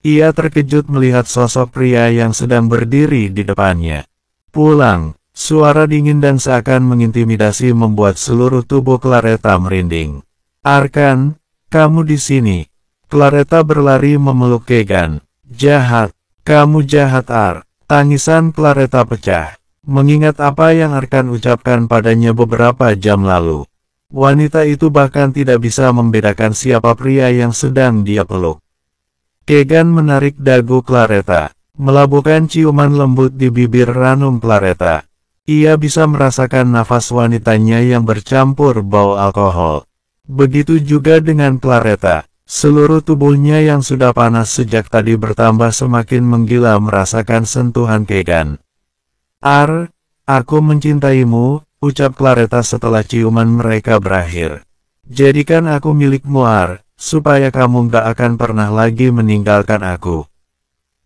Ia terkejut melihat sosok pria yang sedang berdiri di depannya. Pulang. Suara dingin dan seakan mengintimidasi membuat seluruh tubuh Claretta merinding. Arkan, kamu di sini. Claretta berlari memeluk Kegan. Jahat. Kamu jahat, Ar. Tangisan Claretta pecah. Mengingat apa yang Arkan ucapkan padanya beberapa jam lalu. Wanita itu bahkan tidak bisa membedakan siapa pria yang sedang dia peluk. Kegan menarik dagu Claretta, melabuhkan ciuman lembut di bibir ranum Claretta. Ia bisa merasakan nafas wanitanya yang bercampur bau alkohol. Begitu juga dengan Claretta. Seluruh tubuhnya yang sudah panas sejak tadi bertambah semakin menggila merasakan sentuhan Kegan. Ar, aku mencintaimu, ucap Claretta setelah ciuman mereka berakhir. Jadikan aku milikmu, Ar, supaya kamu gak akan pernah lagi meninggalkan aku.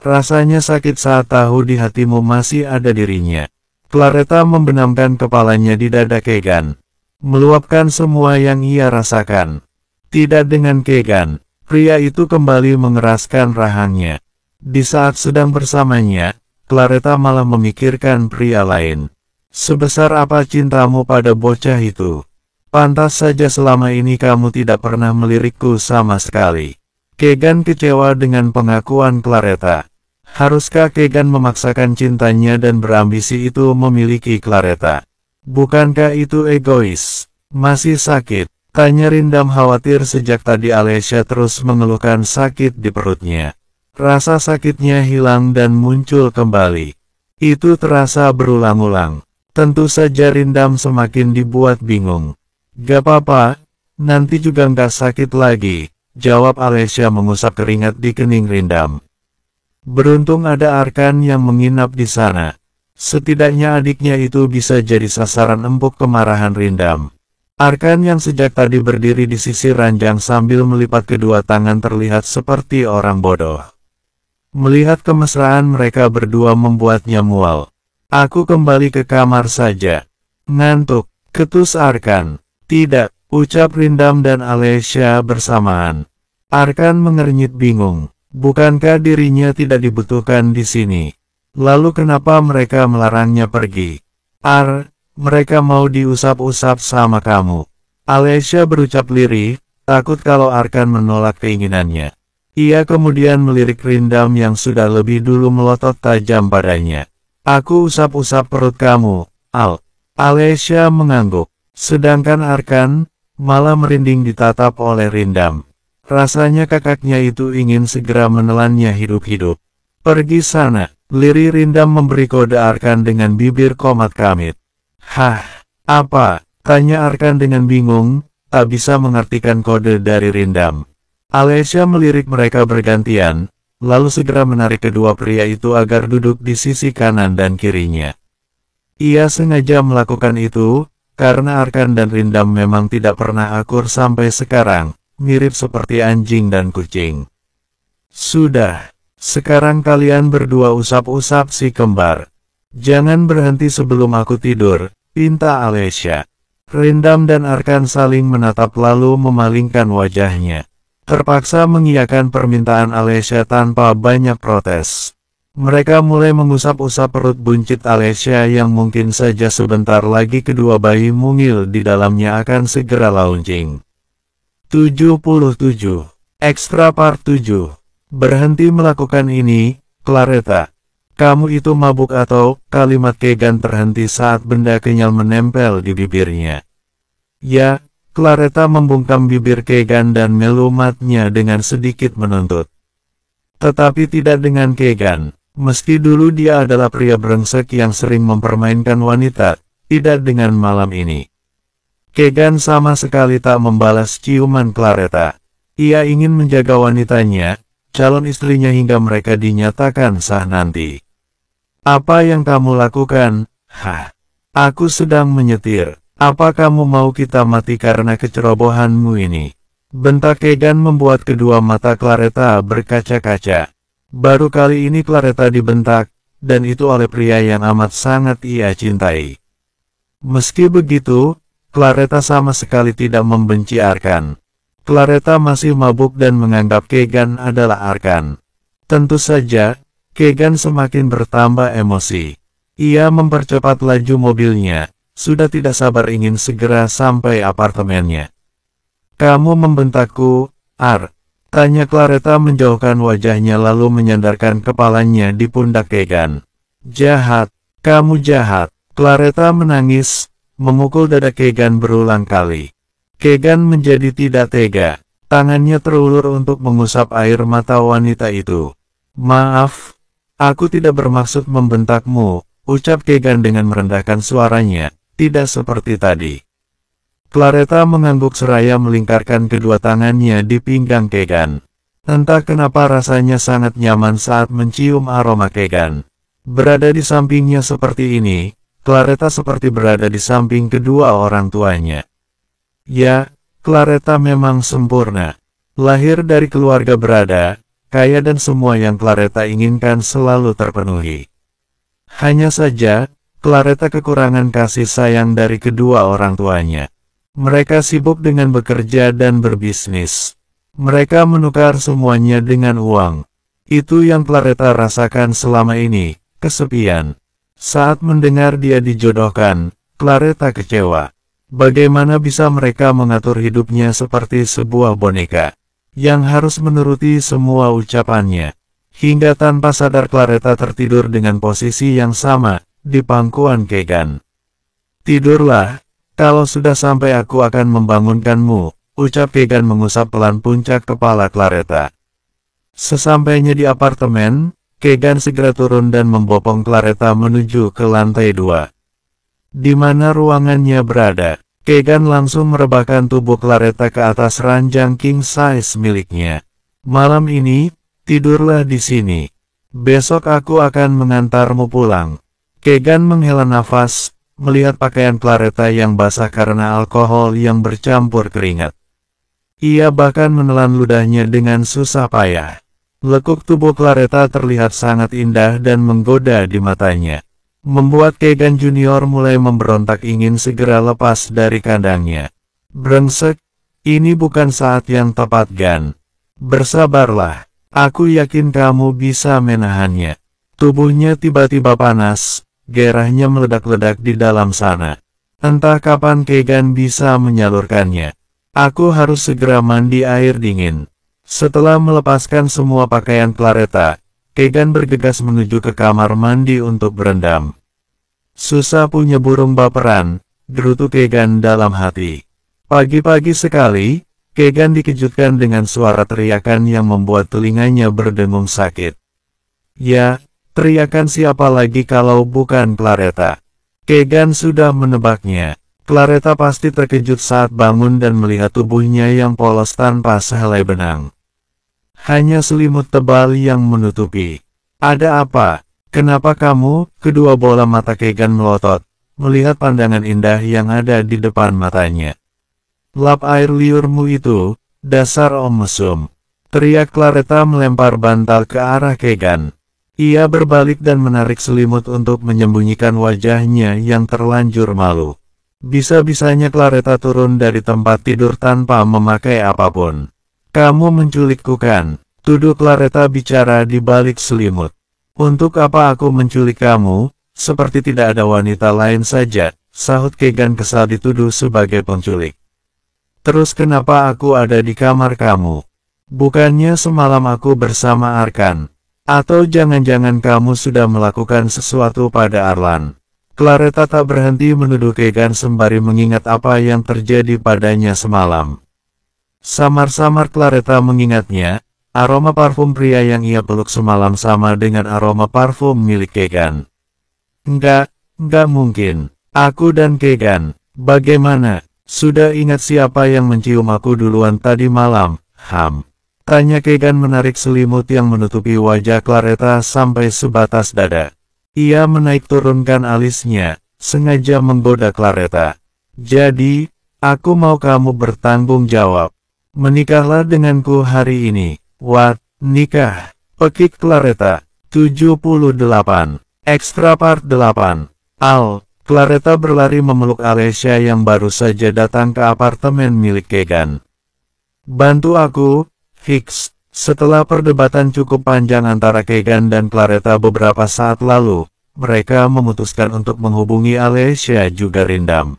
Rasanya sakit saat tahu di hatimu masih ada dirinya. Claretta membenamkan kepalanya di dada Kegan, meluapkan semua yang ia rasakan. Tidak dengan Kegan, pria itu kembali mengeraskan rahangnya. Di saat sedang bersamanya, Claretta malah memikirkan pria lain. Sebesar apa cintamu pada bocah itu? Pantas saja selama ini kamu tidak pernah melirikku sama sekali. Kegan kecewa dengan pengakuan Claretta. Haruskah Kegan memaksakan cintanya dan berambisi itu memiliki Claretta? Bukankah itu egois? Masih sakit? Tanya Rindam khawatir. Sejak tadi Alessia terus mengeluhkan sakit di perutnya. Rasa sakitnya hilang dan muncul kembali. Itu terasa berulang-ulang. Tentu saja Rindam semakin dibuat bingung. Gak apa-apa, nanti juga nggak sakit lagi, jawab Alessia mengusap keringat di kening Rindam. Beruntung ada Arkan yang menginap di sana. Setidaknya adiknya itu bisa jadi sasaran empuk kemarahan Rindam. Arkan yang sejak tadi berdiri di sisi ranjang sambil melipat kedua tangan terlihat seperti orang bodoh. Melihat kemesraan mereka berdua membuatnya mual. Aku kembali ke kamar saja. Ngantuk, ketus Arkan. Tidak, ucap Rindam dan Alessia bersamaan. Arkan mengernyit bingung. Bukankah dirinya tidak dibutuhkan di sini? Lalu kenapa mereka melarangnya pergi? Ar, mereka mau diusap-usap sama kamu. Alessia berucap lirih, takut kalau Arkan menolak keinginannya. Ia kemudian melirik Rindam yang sudah lebih dulu melotot tajam padanya. Aku usap-usap perut kamu, Al. Alessia mengangguk. Sedangkan Arkan malah merinding ditatap oleh Rindam. Rasanya kakaknya itu ingin segera menelannya hidup-hidup. Pergi sana, lirih Rindam memberi kode Arkan dengan bibir komat kamit. Hah, apa? Tanya Arkan dengan bingung, tak bisa mengartikan kode dari Rindam. Alessia melirik mereka bergantian, lalu segera menarik kedua pria itu agar duduk di sisi kanan dan kirinya. Ia sengaja melakukan itu, karena Arkan dan Rindam memang tidak pernah akur sampai sekarang. Mirip seperti anjing dan kucing. Sudah, sekarang kalian berdua usap-usap si kembar. Jangan berhenti sebelum aku tidur, pinta Alessia. Rindam dan Arkan saling menatap lalu memalingkan wajahnya. Terpaksa mengiyakan permintaan Alessia tanpa banyak protes. Mereka mulai mengusap-usap perut buncit Alessia yang mungkin saja sebentar lagi kedua bayi mungil di dalamnya akan segera launching. 77. Extra Part 7. Berhenti melakukan ini, Claretta. Kamu itu mabuk atau? Kalimat Kegan terhenti saat benda kenyal menempel di bibirnya. Ya, Claretta membungkam bibir Kegan dan melumatnya dengan sedikit menuntut. Tetapi tidak dengan Kegan. Meski dulu dia adalah pria brengsek yang sering mempermainkan wanita, tidak dengan malam ini. Kegan sama sekali tak membalas ciuman Claretta. Ia ingin menjaga wanitanya, calon istrinya hingga mereka dinyatakan sah nanti. Apa yang kamu lakukan? Hah? Aku sedang menyetir. Apa kamu mau kita mati karena kecerobohanmu ini? Bentak Kegan membuat kedua mata Claretta berkaca-kaca. Baru kali ini Claretta dibentak, dan itu oleh pria yang amat sangat ia cintai. Meski begitu, Claretta sama sekali tidak membenci Arkan. Claretta masih mabuk dan menganggap Keegan adalah Arkan. Tentu saja, Keegan semakin bertambah emosi. Ia mempercepat laju mobilnya, sudah tidak sabar ingin segera sampai apartemennya. "Kamu membentakku, Ar?" tanya Claretta menjauhkan wajahnya lalu menyandarkan kepalanya di pundak Keegan. "Jahat, kamu jahat." Claretta menangis, memukul dada Keegan berulang kali. Keegan menjadi tidak tega. Tangannya terulur untuk mengusap air mata wanita itu. "Maaf, aku tidak bermaksud membentakmu," ucap Keegan dengan merendahkan suaranya, "tidak seperti tadi." Claretta mengangguk seraya melingkarkan kedua tangannya di pinggang Keegan. Entah kenapa rasanya sangat nyaman saat mencium aroma Keegan. Berada di sampingnya seperti ini, Claretta seperti berada di samping kedua orang tuanya. Ya, Claretta memang sempurna. Lahir dari keluarga berada, kaya dan semua yang Claretta inginkan selalu terpenuhi. Hanya saja, Claretta kekurangan kasih sayang dari kedua orang tuanya. Mereka sibuk dengan bekerja dan berbisnis. Mereka menukar semuanya dengan uang. Itu yang Claretta rasakan selama ini, kesepian. Saat mendengar dia dijodohkan, Claretta kecewa. Bagaimana bisa mereka mengatur hidupnya seperti sebuah boneka, yang harus menuruti semua ucapannya. Hingga tanpa sadar Claretta tertidur dengan posisi yang sama, di pangkuan Keegan. "Tidurlah, kalau sudah sampai aku akan membangunkanmu," ucap Keegan mengusap pelan puncak kepala Claretta. Sesampainya di apartemen, Keegan segera turun dan membopong Claretta menuju ke lantai 2. Di mana ruangannya berada, Keegan langsung merebahkan tubuh Claretta ke atas ranjang king size miliknya. "Malam ini, tidurlah di sini. Besok aku akan mengantarmu pulang." Keegan menghela nafas, melihat pakaian Claretta yang basah karena alkohol yang bercampur keringat. Ia bahkan menelan ludahnya dengan susah payah. Lekuk tubuh Claretta terlihat sangat indah dan menggoda di matanya, membuat Keegan Junior mulai memberontak ingin segera lepas dari kandangnya. "Brengsek, ini bukan saat yang tepat, Gan. Bersabarlah, aku yakin kamu bisa menahannya." Tubuhnya tiba-tiba panas, gairahnya meledak-ledak di dalam sana. Entah kapan Keegan bisa menyalurkannya. "Aku harus segera mandi air dingin." Setelah melepaskan semua pakaian Claretta, Keegan bergegas menuju ke kamar mandi untuk berendam. "Susah punya burung baperan," gerutu Keegan dalam hati. Pagi-pagi sekali, Keegan dikejutkan dengan suara teriakan yang membuat telinganya berdengung sakit. Ya, teriakan siapa lagi kalau bukan Claretta? Keegan sudah menebaknya. Claretta pasti terkejut saat bangun dan melihat tubuhnya yang polos tanpa sehelai benang. Hanya selimut tebal yang menutupi. "Ada apa? Kenapa kamu?" Kedua bola mata Keegan melotot, melihat pandangan indah yang ada di depan matanya. "Lap air liurmu itu, dasar om mesum!" teriak Claretta melempar bantal ke arah Keegan. Ia berbalik dan menarik selimut untuk menyembunyikan wajahnya yang terlanjur malu. Bisa-bisanya Claretta turun dari tempat tidur tanpa memakai apapun. "Kamu menculikku kan?" tuduh Claretta bicara di balik selimut. "Untuk apa aku menculik kamu? Seperti tidak ada wanita lain saja," sahut Keegan kesal dituduh sebagai penculik. "Terus kenapa aku ada di kamar kamu? Bukannya semalam aku bersama Arkan? Atau jangan-jangan kamu sudah melakukan sesuatu pada Arlan?" Claretta tak berhenti menuduh Keegan sembari mengingat apa yang terjadi padanya semalam. Samar-samar Claretta mengingatnya, aroma parfum pria yang ia peluk semalam sama dengan aroma parfum milik Keegan. Enggak mungkin. Aku dan Keegan, bagaimana? Sudah ingat siapa yang mencium aku duluan tadi malam, Ham? Tanya Keegan menarik selimut yang menutupi wajah Claretta sampai sebatas dada. Ia menaik turunkan alisnya, sengaja menggoda Claretta. "Jadi, aku mau kamu bertanggung jawab. Menikahlah denganku hari ini." "What? Nikah?" pekik Claretta. 78. Extra Part 8. Claretta berlari memeluk Alessia yang baru saja datang ke apartemen milik Kegan. "Bantu aku, Hicks." Setelah perdebatan cukup panjang antara Kegan dan Claretta beberapa saat lalu, mereka memutuskan untuk menghubungi Alessia juga Rindam.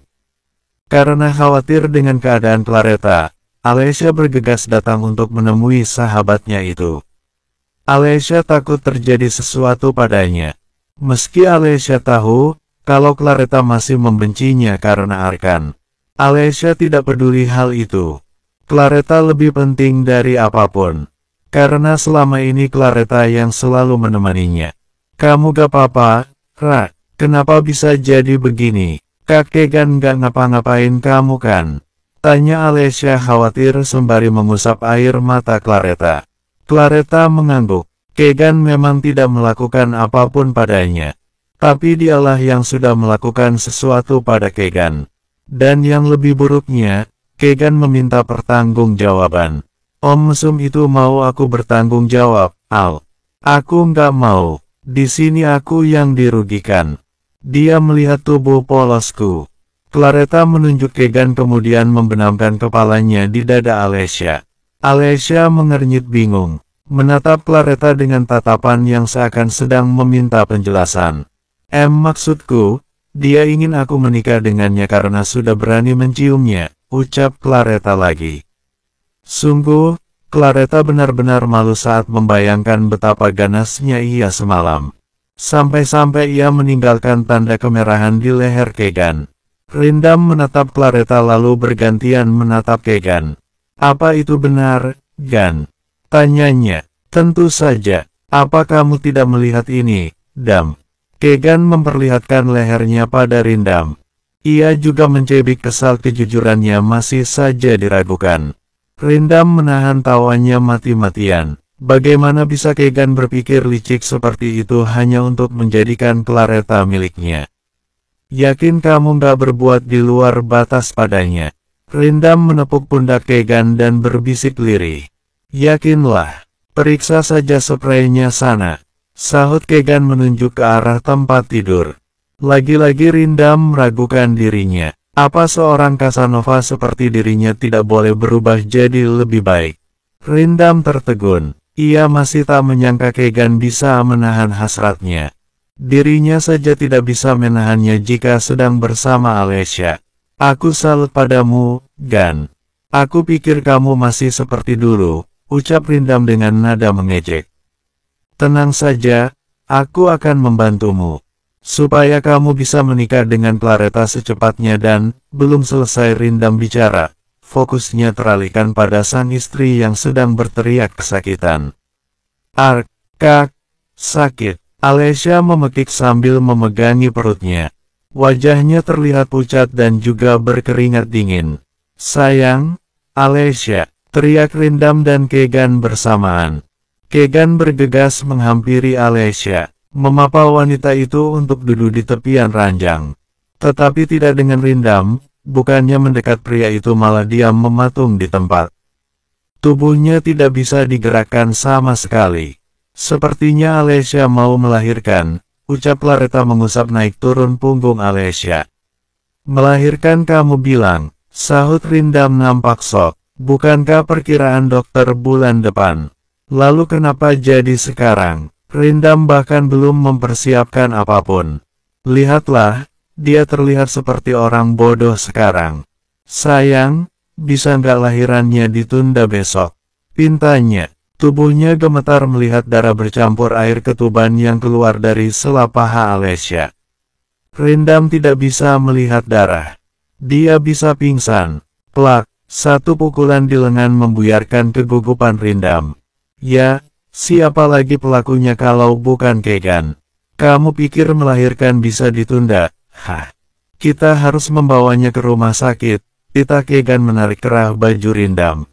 Karena khawatir dengan keadaan Claretta, Alessia bergegas datang untuk menemui sahabatnya itu. Alessia takut terjadi sesuatu padanya. Meski Alessia tahu kalau Claretta masih membencinya karena Arkan, Alessia tidak peduli hal itu. Claretta lebih penting dari apapun, karena selama ini Claretta yang selalu menemaninya. "Kamu gak apa-apa, Ra? Kenapa bisa jadi begini? Kak Kegan gak ngapa-ngapain kamu kan?" tanya Alessia khawatir sembari mengusap air mata Claretta. Claretta mengangguk. Kegan memang tidak melakukan apapun padanya. Tapi dialah yang sudah melakukan sesuatu pada Kegan. Dan yang lebih buruknya, Kegan meminta pertanggungjawaban. "Om mesum itu mau aku bertanggung jawab, Al. Aku nggak mau. Di sini aku yang dirugikan." Dia melihat tubuh polosku. Claretta menunjuk Kegan kemudian membenamkan kepalanya di dada Alessia. Alessia mengernyit bingung, menatap Claretta dengan tatapan yang seakan sedang meminta penjelasan. Maksudku, dia ingin aku menikah dengannya karena sudah berani menciumnya," ucap Claretta lagi. Sungguh, Claretta benar-benar malu saat membayangkan betapa ganasnya ia semalam. Sampai-sampai ia meninggalkan tanda kemerahan di leher Kegan. Rindam menatap Claretta lalu bergantian menatap Kegan. "Apa itu benar, Gan?" tanyanya. "Tentu saja. Apa kamu tidak melihat ini, Dam?" Kegan memperlihatkan lehernya pada Rindam. Ia juga mencibik kesal kejujurannya masih saja diragukan. Rindam menahan tawanya mati-matian. Bagaimana bisa Kegan berpikir licik seperti itu hanya untuk menjadikan Claretta miliknya? "Yakin kamu gak berbuat di luar batas padanya?" Rindam menepuk pundak Kegan dan berbisik lirih. "Yakinlah. Periksa saja spraynya sana," sahut Kegan menunjuk ke arah tempat tidur. Lagi-lagi Rindam meragukan dirinya. Apa seorang Casanova seperti dirinya tidak boleh berubah jadi lebih baik? Rindam tertegun. Ia masih tak menyangka Kegan bisa menahan hasratnya. Dirinya saja tidak bisa menahannya jika sedang bersama Alessia. "Aku salut padamu, Gan. Aku pikir kamu masih seperti dulu," ucap Rindam dengan nada mengejek. "Tenang saja, aku akan membantumu. Supaya kamu bisa menikah dengan Claretta secepatnya." Dan, belum selesai Rindam bicara, fokusnya teralihkan pada sang istri yang sedang berteriak kesakitan. "Ark, Kak, sakit." Alessia memekik sambil memegangi perutnya. Wajahnya terlihat pucat dan juga berkeringat dingin. "Sayang, Alessia," teriak Rindam dan Kegan bersamaan. Kegan bergegas menghampiri Alessia, memapa wanita itu untuk duduk di tepian ranjang. Tetapi tidak dengan Rindam, bukannya mendekat pria itu malah diam mematung di tempat. Tubuhnya tidak bisa digerakkan sama sekali. "Sepertinya Alessia mau melahirkan," ucap Claretta mengusap naik turun punggung Alessia. "Melahirkan kamu bilang," sahut Rindam nampak shock. "Bukankah perkiraan dokter bulan depan? Lalu kenapa jadi sekarang?" Rindam bahkan belum mempersiapkan apapun. "Lihatlah, dia terlihat seperti orang bodoh sekarang." "Sayang, bisa nggak lahirannya ditunda besok?" pintanya. Tubuhnya gemetar melihat darah bercampur air ketuban yang keluar dari sela paha Alessia. Rindam tidak bisa melihat darah. Dia bisa pingsan. Plak, satu pukulan di lengan membuyarkan kegugupan Rindam. "Ya, siapa lagi pelakunya kalau bukan Kegan? Kamu pikir melahirkan bisa ditunda? Hah? Kita harus membawanya ke rumah sakit." Tita Kegan menarik kerah baju Rindam.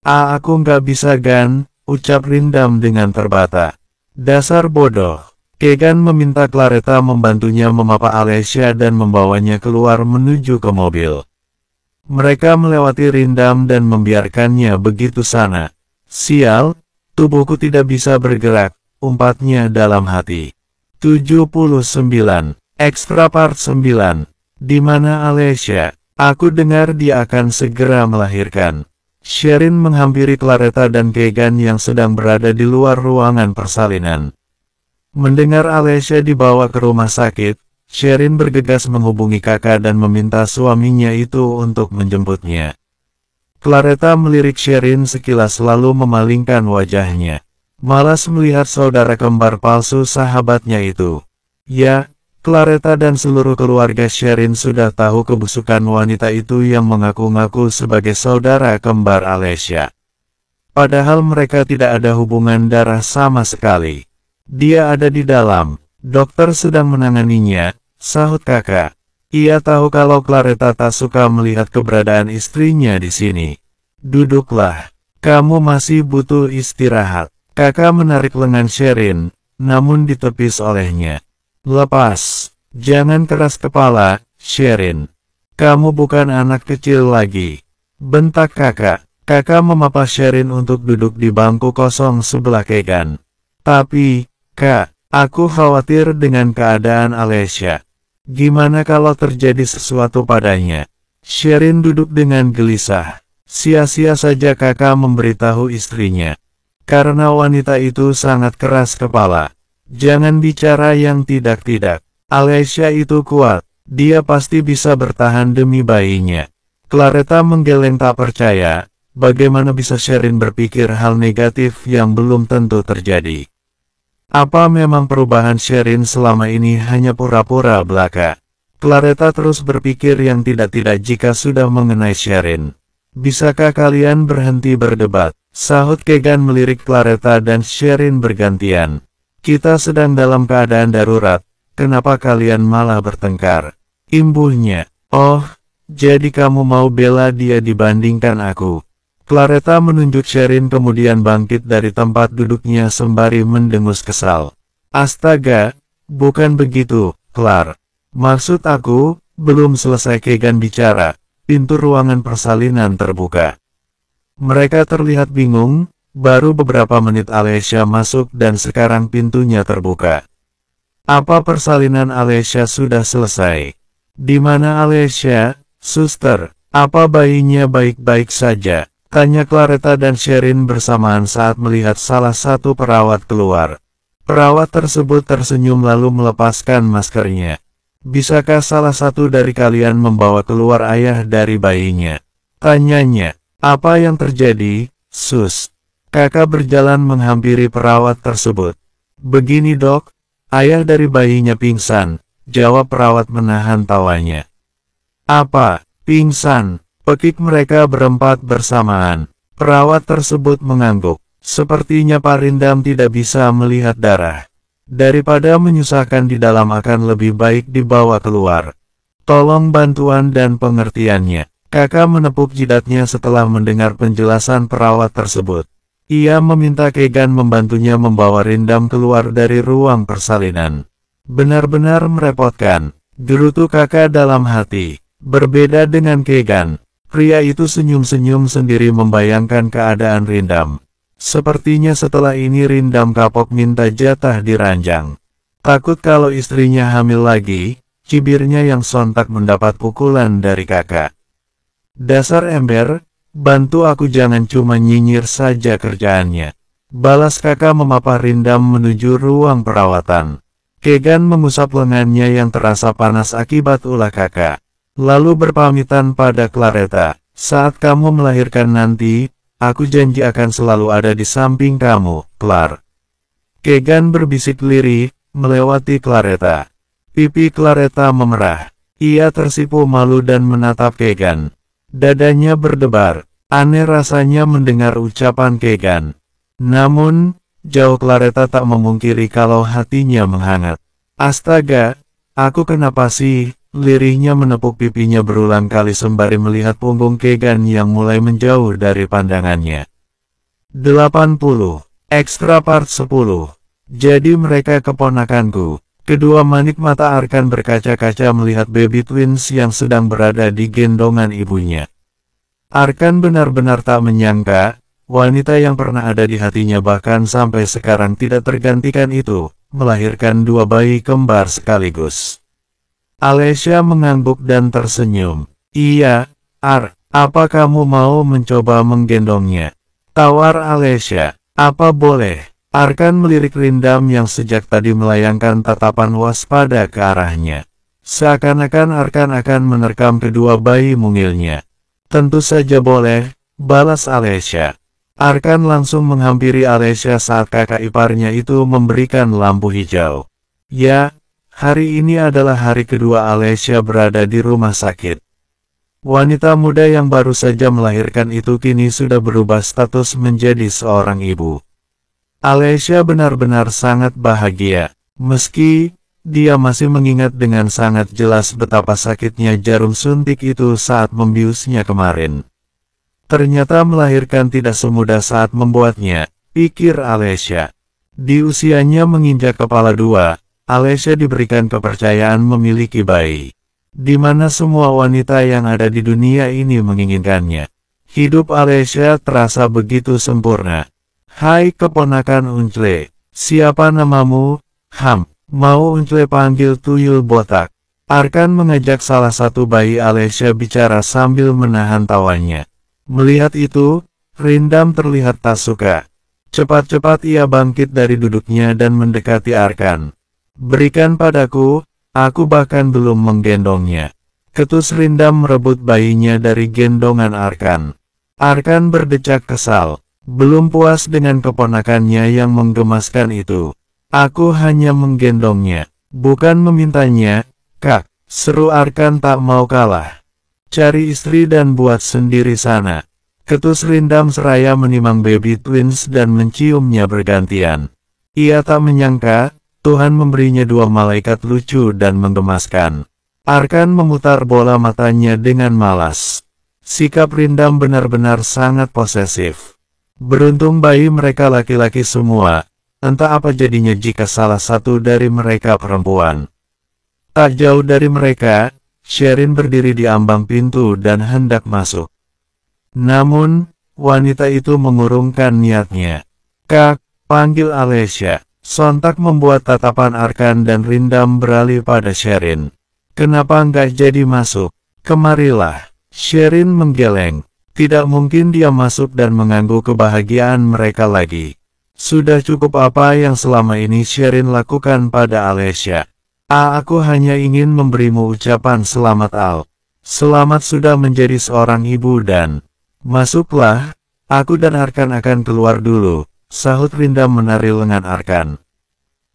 Aku nggak bisa Gan," ucap Rindam dengan terbata. "Dasar bodoh." Kegan meminta Claretta membantunya memapa Alessia dan membawanya keluar menuju ke mobil. Mereka melewati Rindam dan membiarkannya begitu sana. "Sial, tubuhku tidak bisa bergerak," umpatnya dalam hati. 79. Extra Part 9. Di mana Alessia? Aku dengar dia akan segera melahirkan. Sherin menghampiri Claretta dan Keegan yang sedang berada di luar ruangan persalinan. Mendengar Alessia dibawa ke rumah sakit, Sherin bergegas menghubungi kakak dan meminta suaminya itu untuk menjemputnya. Claretta melirik Sherin sekilas lalu memalingkan wajahnya. Malas melihat saudara kembar palsu sahabatnya itu. Ya, Claretta dan seluruh keluarga Sherin sudah tahu kebusukan wanita itu yang mengaku-ngaku sebagai saudara kembar Alessia. Padahal mereka tidak ada hubungan darah sama sekali. Dia ada di dalam, dokter sedang menanganinya, sahut kakak. Ia tahu kalau Claretta tak suka melihat keberadaan istrinya di sini. Duduklah, kamu masih butuh istirahat. Kakak menarik lengan Sherin, namun ditepis olehnya. Lepas, jangan keras kepala, Sherin. Kamu bukan anak kecil lagi. Bentak kakak. Kakak memapa Sherin untuk duduk di bangku kosong sebelah Keegan. Tapi, Kak, aku khawatir dengan keadaan Alessia. Gimana kalau terjadi sesuatu padanya? Sherin duduk dengan gelisah. Sia-sia saja kakak memberitahu istrinya. Karena wanita itu sangat keras kepala. Jangan bicara yang tidak-tidak. Alessia itu kuat. Dia pasti bisa bertahan demi bayinya. Claretta menggeleng tak percaya. Bagaimana bisa Sherin berpikir hal negatif yang belum tentu terjadi? Apa memang perubahan Sherin selama ini hanya pura-pura belaka? Claretta terus berpikir yang tidak-tidak jika sudah mengenai Sherin. Bisakah kalian berhenti berdebat? Sahut Keegan melirik Claretta dan Sherin bergantian. Kita sedang dalam keadaan darurat, kenapa kalian malah bertengkar? Imbuhnya, oh, jadi kamu mau bela dia dibandingkan aku. Claretta menunjuk Sherin kemudian bangkit dari tempat duduknya sembari mendengus kesal. Astaga, bukan begitu, Clar. Maksud aku, belum selesai Keegan bicara, pintu ruangan persalinan terbuka. Mereka terlihat bingung. Baru beberapa menit Alessia masuk dan sekarang pintunya terbuka. Apa persalinan Alessia sudah selesai? Di mana Alessia, suster? Apa bayinya baik-baik saja? Tanya Claretta dan Sherin bersamaan saat melihat salah satu perawat keluar. Perawat tersebut tersenyum lalu melepaskan maskernya. Bisakah salah satu dari kalian membawa keluar ayah dari bayinya? Tanyanya. Apa yang terjadi, sus? Kakak berjalan menghampiri perawat tersebut. Begini dok, ayah dari bayinya pingsan, jawab perawat menahan tawanya. Apa, pingsan? Pekik mereka berempat bersamaan. Perawat tersebut mengangguk. Sepertinya Pak Rindam tidak bisa melihat darah. Daripada menyusahkan di dalam akan lebih baik dibawa keluar. Tolong bantuan dan pengertiannya. Kakak menepuk jidatnya setelah mendengar penjelasan perawat tersebut. Ia meminta Keegan membantunya membawa Rindam keluar dari ruang persalinan. Benar-benar merepotkan, gerutu kakak dalam hati. Berbeda dengan Keegan, pria itu senyum-senyum sendiri membayangkan keadaan Rindam. Sepertinya setelah ini Rindam kapok minta jatah di ranjang. Takut kalau istrinya hamil lagi, cibirnya yang sontak mendapat pukulan dari kakak. Dasar ember. Bantu aku jangan cuma nyinyir saja kerjaannya. Balas kakak memapa Rindam menuju ruang perawatan. Keegan mengusap lengannya yang terasa panas akibat ulah kakak. Lalu berpamitan pada Claretta. Saat kamu melahirkan nanti, aku janji akan selalu ada di samping kamu, Clar. Keegan berbisik lirih, melewati Claretta. Pipi Claretta memerah. Ia tersipu malu dan menatap Keegan. Dadanya berdebar. Aneh rasanya mendengar ucapan Keegan. Namun, jauh Claretta tak memungkiri kalau hatinya menghangat. Astaga, aku kenapa sih? Lirihnya menepuk pipinya berulang kali sembari melihat punggung Keegan yang mulai menjauh dari pandangannya. 80. Extra Part 10. Jadi mereka keponakanku. Kedua manik mata Arkan berkaca-kaca melihat baby twins yang sedang berada di gendongan ibunya. Arkan benar-benar tak menyangka, wanita yang pernah ada di hatinya bahkan sampai sekarang tidak tergantikan itu, melahirkan dua bayi kembar sekaligus. Alessia mengangguk dan tersenyum. Iya, apa kamu mau mencoba menggendongnya? Tawar Alessia. Apa boleh? Arkan melirik Rindam yang sejak tadi melayangkan tatapan waspada ke arahnya. Seakan-akan Arkan akan menerkam kedua bayi mungilnya. Tentu saja boleh, balas Alessia. Arkan langsung menghampiri Alessia saat kakak iparnya itu memberikan lampu hijau. Ya, hari ini adalah hari kedua Alessia berada di rumah sakit. Wanita muda yang baru saja melahirkan itu kini sudah berubah status menjadi seorang ibu. Alessia benar-benar sangat bahagia, meski dia masih mengingat dengan sangat jelas betapa sakitnya jarum suntik itu saat membiusnya kemarin. Ternyata melahirkan tidak semudah saat membuatnya, pikir Alessia. Di usianya menginjak kepala 2, Alessia diberikan kepercayaan memiliki bayi, di mana semua wanita yang ada di dunia ini menginginkannya. Hidup Alessia terasa begitu sempurna. Hai keponakan Uncle, siapa namamu? Mau Uncle panggil tuyul botak? Arkan mengajak salah satu bayi Alessia bicara sambil menahan tawanya. Melihat itu, Rindam terlihat tak suka. Cepat-cepat ia bangkit dari duduknya dan mendekati Arkan. Berikan padaku, aku bahkan belum menggendongnya. Ketus Rindam merebut bayinya dari gendongan Arkan. Arkan berdecak kesal. Belum puas dengan keponakannya yang menggemaskan itu. Aku hanya menggendongnya, bukan memintanya, Kak. Seru Arkan tak mau kalah. Cari istri dan buat sendiri sana. Ketus Rindam seraya menimang baby twins dan menciumnya bergantian. Ia tak menyangka, Tuhan memberinya 2 malaikat lucu dan menggemaskan. Arkan memutar bola matanya dengan malas. Sikap Rindam benar-benar sangat posesif. Beruntung bayi mereka laki-laki semua, entah apa jadinya jika salah satu dari mereka perempuan. Tak jauh dari mereka, Sherin berdiri di ambang pintu dan hendak masuk. Namun, wanita itu mengurungkan niatnya. Kak, panggil Alessia. Sontak membuat tatapan Arkan dan Rindam beralih pada Sherin. Kenapa nggak jadi masuk? Kemarilah. Sherin menggeleng. Tidak mungkin dia masuk dan mengganggu kebahagiaan mereka lagi. Sudah cukup apa yang selama ini Sherin lakukan pada Alessia. Aku hanya ingin memberimu ucapan selamat Al. Selamat sudah menjadi seorang ibu dan... Masuklah, aku dan Arkan akan keluar dulu, sahut Rindam menari lengan Arkan.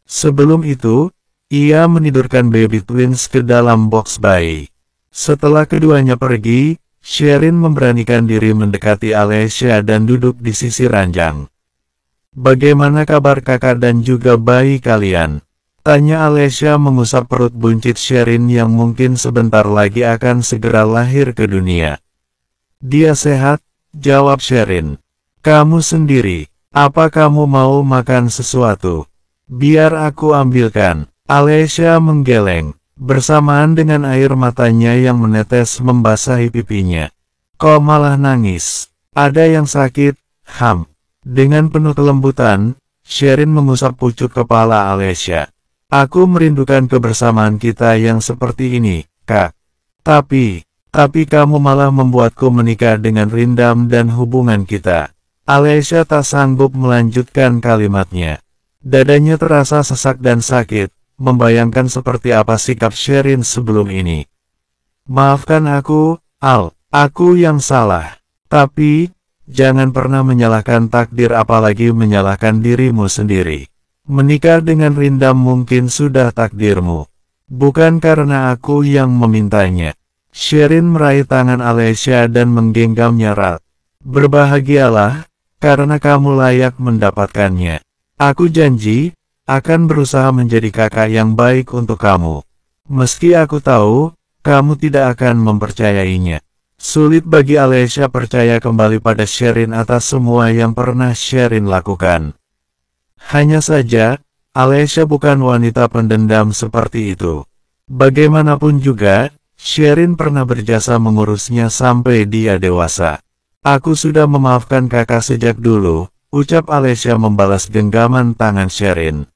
Sebelum itu, ia menidurkan baby twins ke dalam box bayi. Setelah keduanya pergi, Sherin memberanikan diri mendekati Alessia dan duduk di sisi ranjang. Bagaimana kabar kakak dan juga bayi kalian? Tanya Alessia mengusap perut buncit Sherin yang mungkin sebentar lagi akan segera lahir ke dunia. Dia sehat, jawab Sherin. Kamu sendiri, apa kamu mau makan sesuatu? Biar aku ambilkan. Alessia menggeleng. Bersamaan dengan air matanya yang menetes membasahi pipinya. Kok malah nangis? Ada yang sakit? Dengan penuh kelembutan, Sherin mengusap pucuk kepala Alessia. Aku merindukan kebersamaan kita yang seperti ini, Kak. Tapi kamu malah membuatku menikah dengan Rindam dan hubungan kita. Alessia tak sanggup melanjutkan kalimatnya. Dadanya terasa sesak dan sakit. Membayangkan seperti apa sikap Sherin sebelum ini. Maafkan aku, Al, aku yang salah. Tapi, jangan pernah menyalahkan takdir apalagi menyalahkan dirimu sendiri. Menikah dengan Rindam mungkin sudah takdirmu. Bukan karena aku yang memintanya. Sherin meraih tangan Alessia dan menggenggamnya erat. Berbahagialah, karena kamu layak mendapatkannya. Aku janji, akan berusaha menjadi kakak yang baik untuk kamu. Meski aku tahu, kamu tidak akan mempercayainya. Sulit bagi Alessia percaya kembali pada Sherin atas semua yang pernah Sherin lakukan. Hanya saja, Alessia bukan wanita pendendam seperti itu. Bagaimanapun juga, Sherin pernah berjasa mengurusnya sampai dia dewasa. Aku sudah memaafkan kakak sejak dulu, ucap Alessia membalas genggaman tangan Sherin.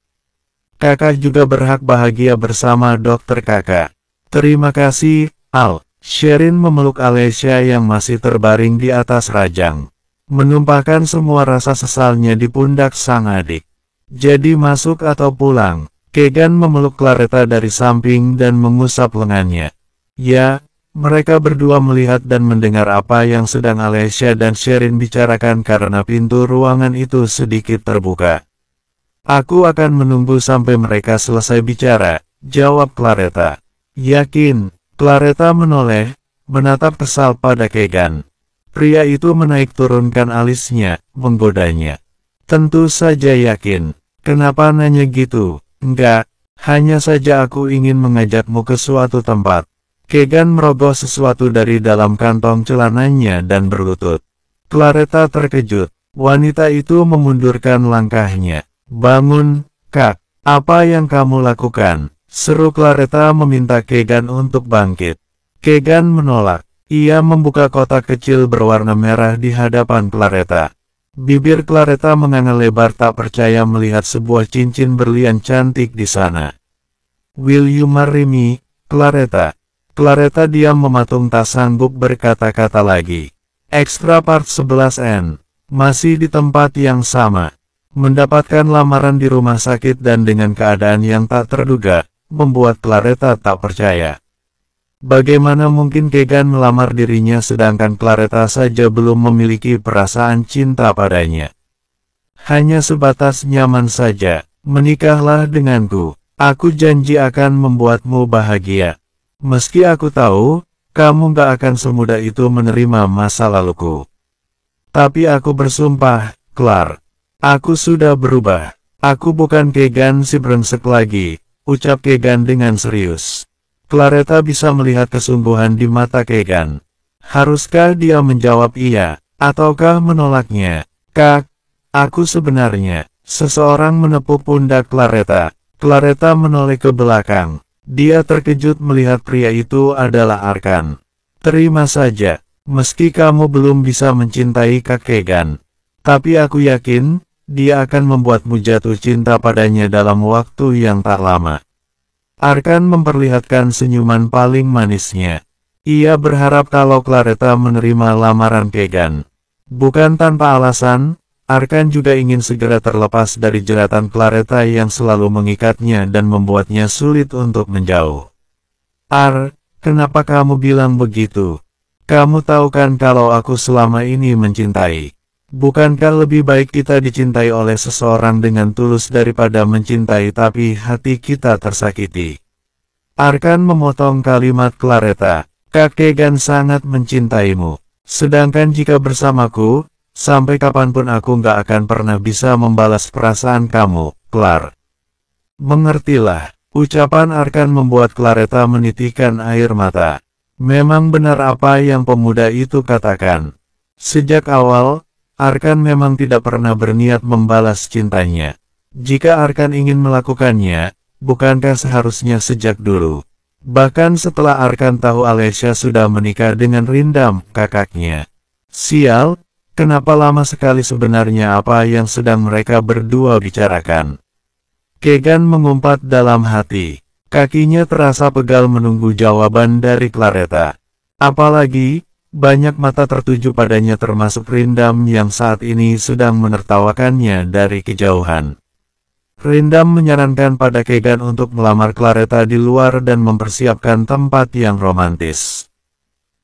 Kakak juga berhak bahagia bersama dokter kakak. Terima kasih, Al. Sherin memeluk Alessia yang masih terbaring di atas rajang, menumpahkan semua rasa sesalnya di pundak sang adik. Jadi masuk atau pulang? Kegan memeluk Claretta dari samping dan mengusap lengannya. Ya, mereka berdua melihat dan mendengar apa yang sedang Alessia dan Sherin bicarakan karena pintu ruangan itu sedikit terbuka. Aku akan menunggu sampai mereka selesai bicara, jawab Claretta. Yakin? Claretta menoleh, menatap kesal pada Kegan. Pria itu menaik turunkan alisnya, menggodanya. Tentu saja yakin. Kenapa nanya gitu? Enggak, hanya saja aku ingin mengajakmu ke suatu tempat. Kegan merogoh sesuatu dari dalam kantong celananya dan berlutut. Claretta terkejut. Wanita itu memundurkan langkahnya. Bangun, Kak. Apa yang kamu lakukan? Seru Claretta meminta Kegan untuk bangkit. Kegan menolak. Ia membuka kotak kecil berwarna merah di hadapan Claretta. Bibir Claretta menganga lebar tak percaya melihat sebuah cincin berlian cantik di sana. Will you marry me, Claretta? Claretta diam mematung tak sanggup berkata-kata lagi. Extra part 11N. Masih di tempat yang sama. Mendapatkan lamaran di rumah sakit dan dengan keadaan yang tak terduga, membuat Claretta tak percaya. Bagaimana mungkin Kegan melamar dirinya sedangkan Claretta saja belum memiliki perasaan cinta padanya. Hanya sebatas nyaman saja. Menikahlah denganku. Aku janji akan membuatmu bahagia. Meski aku tahu, kamu gak akan semudah itu menerima masa laluku. Tapi aku bersumpah, Clar. Aku sudah berubah. Aku bukan Kegan si brengsek lagi, ucap Kegan dengan serius. Claretta bisa melihat kesungguhan di mata Kegan. Haruskah dia menjawab iya, ataukah menolaknya? Kak, aku sebenarnya. Seseorang menepuk pundak Claretta. Claretta menoleh ke belakang. Dia terkejut melihat pria itu adalah Arkan. Terima saja, meski kamu belum bisa mencintai Kak Kegan. Tapi aku yakin, dia akan membuatmu jatuh cinta padanya dalam waktu yang tak lama. Arkan memperlihatkan senyuman paling manisnya. Ia berharap kalau Claretta menerima lamaran Kegan. Bukan tanpa alasan, Arkan juga ingin segera terlepas dari jeratan Claretta yang selalu mengikatnya dan membuatnya sulit untuk menjauh. Kenapa kamu bilang begitu? Kamu tahu kan kalau aku selama ini mencintai. Bukankah lebih baik kita dicintai oleh seseorang dengan tulus daripada mencintai tapi hati kita tersakiti? Arkan memotong kalimat Claretta. Kak Kegan sangat mencintaimu. Sedangkan jika bersamaku, sampai kapanpun aku gak akan pernah bisa membalas perasaan kamu, Clar. Mengertilah. Ucapan Arkan membuat Claretta menitikkan air mata. Memang benar apa yang pemuda itu katakan. Sejak awal, Arkan memang tidak pernah berniat membalas cintanya. Jika Arkan ingin melakukannya, bukankah seharusnya sejak dulu? Bahkan setelah Arkan tahu Alessia sudah menikah dengan Rindam, kakaknya. Sial, kenapa lama sekali sebenarnya apa yang sedang mereka berdua bicarakan? Kegan mengumpat dalam hati. Kakinya terasa pegal menunggu jawaban dari Claretta. Apalagi, banyak mata tertuju padanya termasuk Rindam yang saat ini sedang menertawakannya dari kejauhan. Rindam menyarankan pada Kegan untuk melamar Claretta di luar dan mempersiapkan tempat yang romantis.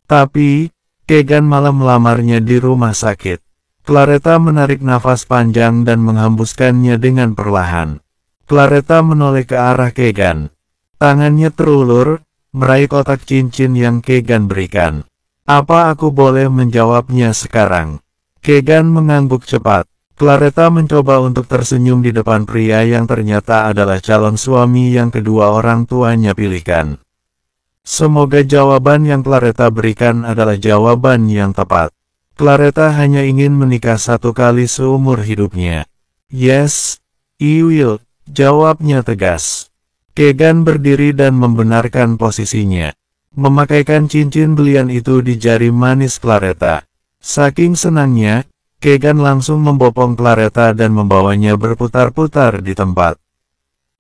Tapi, Kegan malah melamarnya di rumah sakit. Claretta menarik nafas panjang dan menghembuskannya dengan perlahan. Claretta menoleh ke arah Kegan. Tangannya terulur, meraih kotak cincin yang Kegan berikan. Apa aku boleh menjawabnya sekarang? Kegan mengangguk cepat. Claretta mencoba untuk tersenyum di depan pria yang ternyata adalah calon suami yang kedua orang tuanya pilihkan. Semoga jawaban yang Claretta berikan adalah jawaban yang tepat. Claretta hanya ingin menikah satu kali seumur hidupnya. Yes, I will, jawabnya tegas. Kegan berdiri dan membenarkan posisinya. Memakaikan cincin belian itu di jari manis Claretta. Saking senangnya, Kegan langsung membopong Claretta dan membawanya berputar-putar di tempat.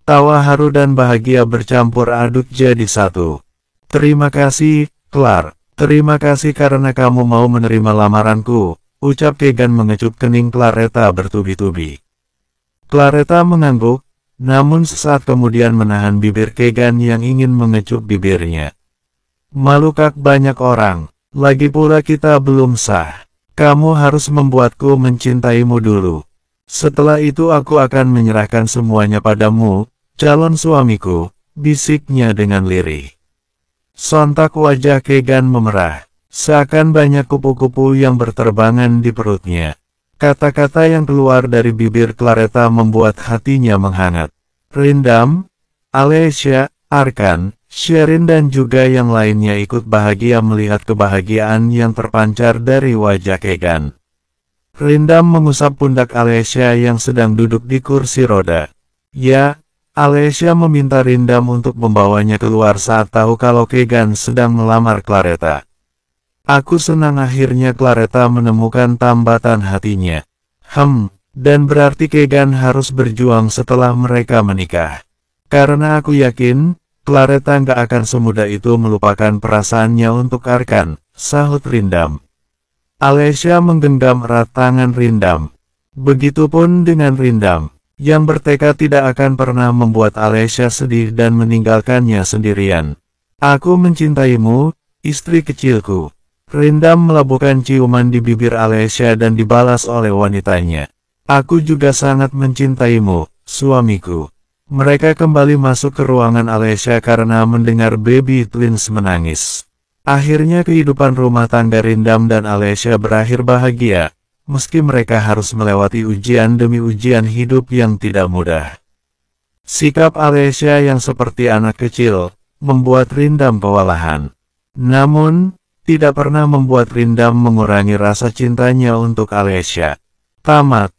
Tawa haru dan bahagia bercampur aduk jadi satu. Terima kasih, Clark. Terima kasih karena kamu mau menerima lamaranku, ucap Kegan mengecup kening Claretta bertubi-tubi. Claretta mengangguk, namun sesaat kemudian menahan bibir Kegan yang ingin mengecup bibirnya. Malukak banyak orang, lagi pula kita belum sah. Kamu harus membuatku mencintaimu dulu. Setelah itu aku akan menyerahkan semuanya padamu, calon suamiku, bisiknya dengan lirih. Sontak wajah Kegan memerah, seakan banyak kupu-kupu yang berterbangan di perutnya. Kata-kata yang keluar dari bibir Claretta membuat hatinya menghangat. Rindam, Alessia, Arkan, Sherin dan juga yang lainnya ikut bahagia melihat kebahagiaan yang terpancar dari wajah Kegan. Rindam mengusap pundak Alessia yang sedang duduk di kursi roda. Ya, Alessia meminta Rindam untuk membawanya keluar saat tahu kalau Kegan sedang melamar Claretta. Aku senang akhirnya Claretta menemukan tambatan hatinya. Dan berarti Kegan harus berjuang setelah mereka menikah. Karena aku yakin, Claretta nggak akan semudah itu melupakan perasaannya untuk Arkan, sahut Rindam. Alessia menggenggam erat tangan Rindam. Begitupun dengan Rindam, yang bertekad tidak akan pernah membuat Alessia sedih dan meninggalkannya sendirian. Aku mencintaimu, istri kecilku. Rindam melabuhkan ciuman di bibir Alessia dan dibalas oleh wanitanya. Aku juga sangat mencintaimu, suamiku. Mereka kembali masuk ke ruangan Alessia karena mendengar baby twins menangis. Akhirnya kehidupan rumah tangga Rindam dan Alessia berakhir bahagia, meski mereka harus melewati ujian demi ujian hidup yang tidak mudah. Sikap Alessia yang seperti anak kecil, membuat Rindam kewalahan. Namun, tidak pernah membuat Rindam mengurangi rasa cintanya untuk Alessia. Tamat.